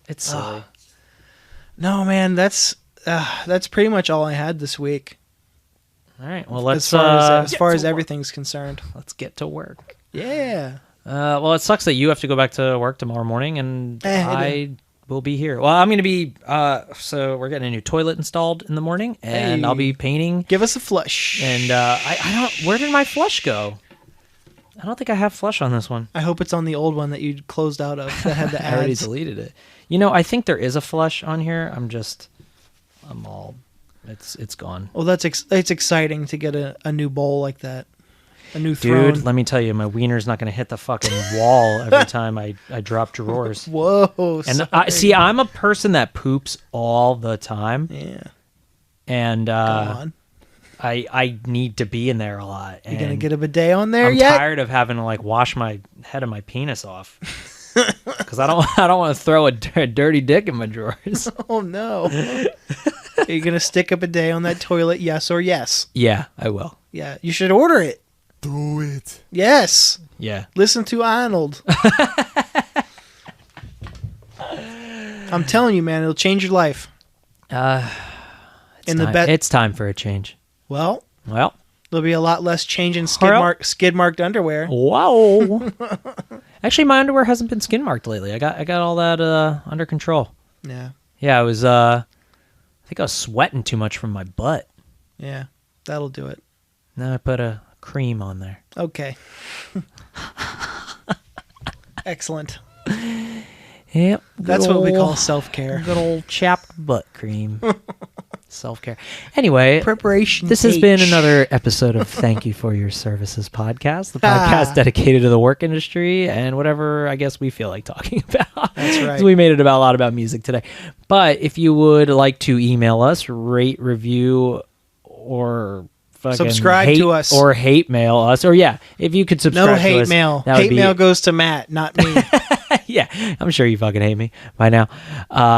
It's silly. No, man, that's pretty much all I had this week. All right. Well, let's as get far to as work. everything's concerned. Let's get to work. Yeah. Well, it sucks that you have to go back to work tomorrow morning, and I I we'll be here. Well, I'm going to be, so we're getting a new toilet installed in the morning, and I'll be painting. Give us a flush. And I don't, where did my flush go? I don't think I have flush on this one. I hope it's on the old one that you closed out of that had the ads. I already deleted it. You know, I think there is a flush on here. It's gone. Well, it's exciting to get a new bowl like that. A new throne. Dude, let me tell you, my wiener's not going to hit the fucking wall every time I drop drawers. Whoa. And I'm a person that poops all the time. Yeah. And Go on. I need to be in there a lot. You gonna get a bidet on there I'm yet? tired of having to like wash my head of my penis off because I don't want to throw a dirty dick in my drawers. Oh no! Are you gonna stick a bidet on that toilet? Yes or yes? Yeah, I will. Yeah, you should order it. Do it. Yes. Yeah. Listen to Arnold. I'm telling you, man, it'll change your life. It's time for a change. Well, there'll be a lot less change in skid marked underwear. Wow. Actually, my underwear hasn't been skin marked lately. I got all that under control. Yeah. Yeah, I was. I think I was sweating too much from my butt. Yeah, that'll do it. Now I put a cream on there. Okay. Excellent. Yep. That's what we call self-care. Good old chapped butt cream. Self-care. Anyway, Preparation. This has been another episode of Thank You for Your Services podcast, the podcast dedicated to the work industry and whatever I guess we feel like talking about. That's right. So we made it a lot about music today. But if you would like to email us, rate, review, or subscribe to us, or hate mail us, or if you could subscribe to us. No hate mail. Hate mail goes to Matt, not me. Yeah, I'm sure you fucking hate me by now.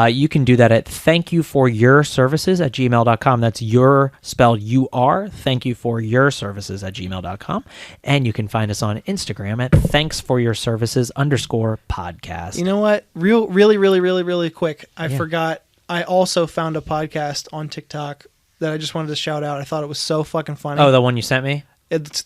You can do that at ThankYouForUrServices@gmail.com. That's your spelled U-R. ThankYouForUrServices@gmail.com. And you can find us on Instagram at ThanksForYourServices_podcast. You know what? Really quick. I forgot. I also found a podcast on TikTok that I just wanted to shout out. I thought it was so fucking funny. Oh, the one you sent me?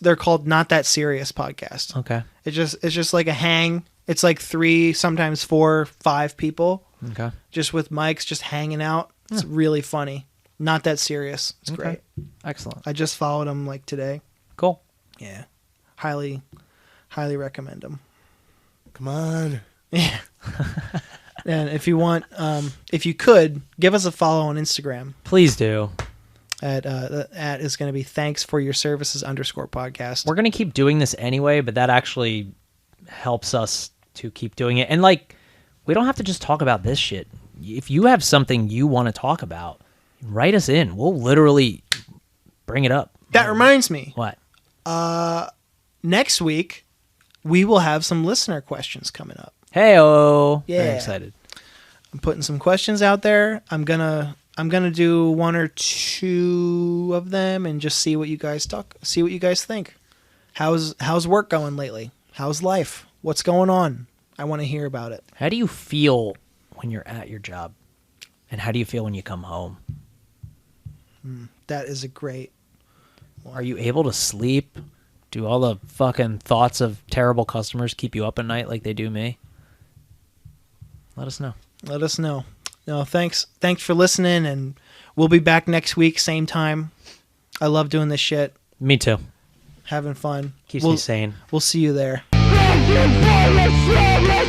They're called Not That Serious Podcast. Okay. It's just like a hang. It's like 3, sometimes 4, 5 people. Okay. Just with mics, just hanging out. It's really funny. Not that serious. It's great. Excellent. I just followed them like today. Cool. Yeah. Highly recommend them. Come on. Yeah. And if you want, if you could, give us a follow on Instagram. Please do. The at is going to be ThanksForYourServices_podcast. We're going to keep doing this anyway, but that actually helps us to keep doing it. And like, we don't have to just talk about this shit. If you have something you want to talk about, write us in. We'll literally bring it up. That reminds me. What? Next week, we will have some listener questions coming up. Hey-oh. Yeah. Very excited. I'm putting some questions out there. I'm gonna do 1 or 2 of them and just see what you guys think. How's work going lately? How's life? What's going on? I want to hear about it. How do you feel when you're at your job? And how do you feel when you come home? That is a great one. Are you able to sleep? Do all the fucking thoughts of terrible customers keep you up at night like they do me? Let us know. Let us know. No, thanks for listening, and we'll be back next week, same time. I love doing this shit. Me too. Having fun. Keeps me sane. We'll see you there. Thank you for your service.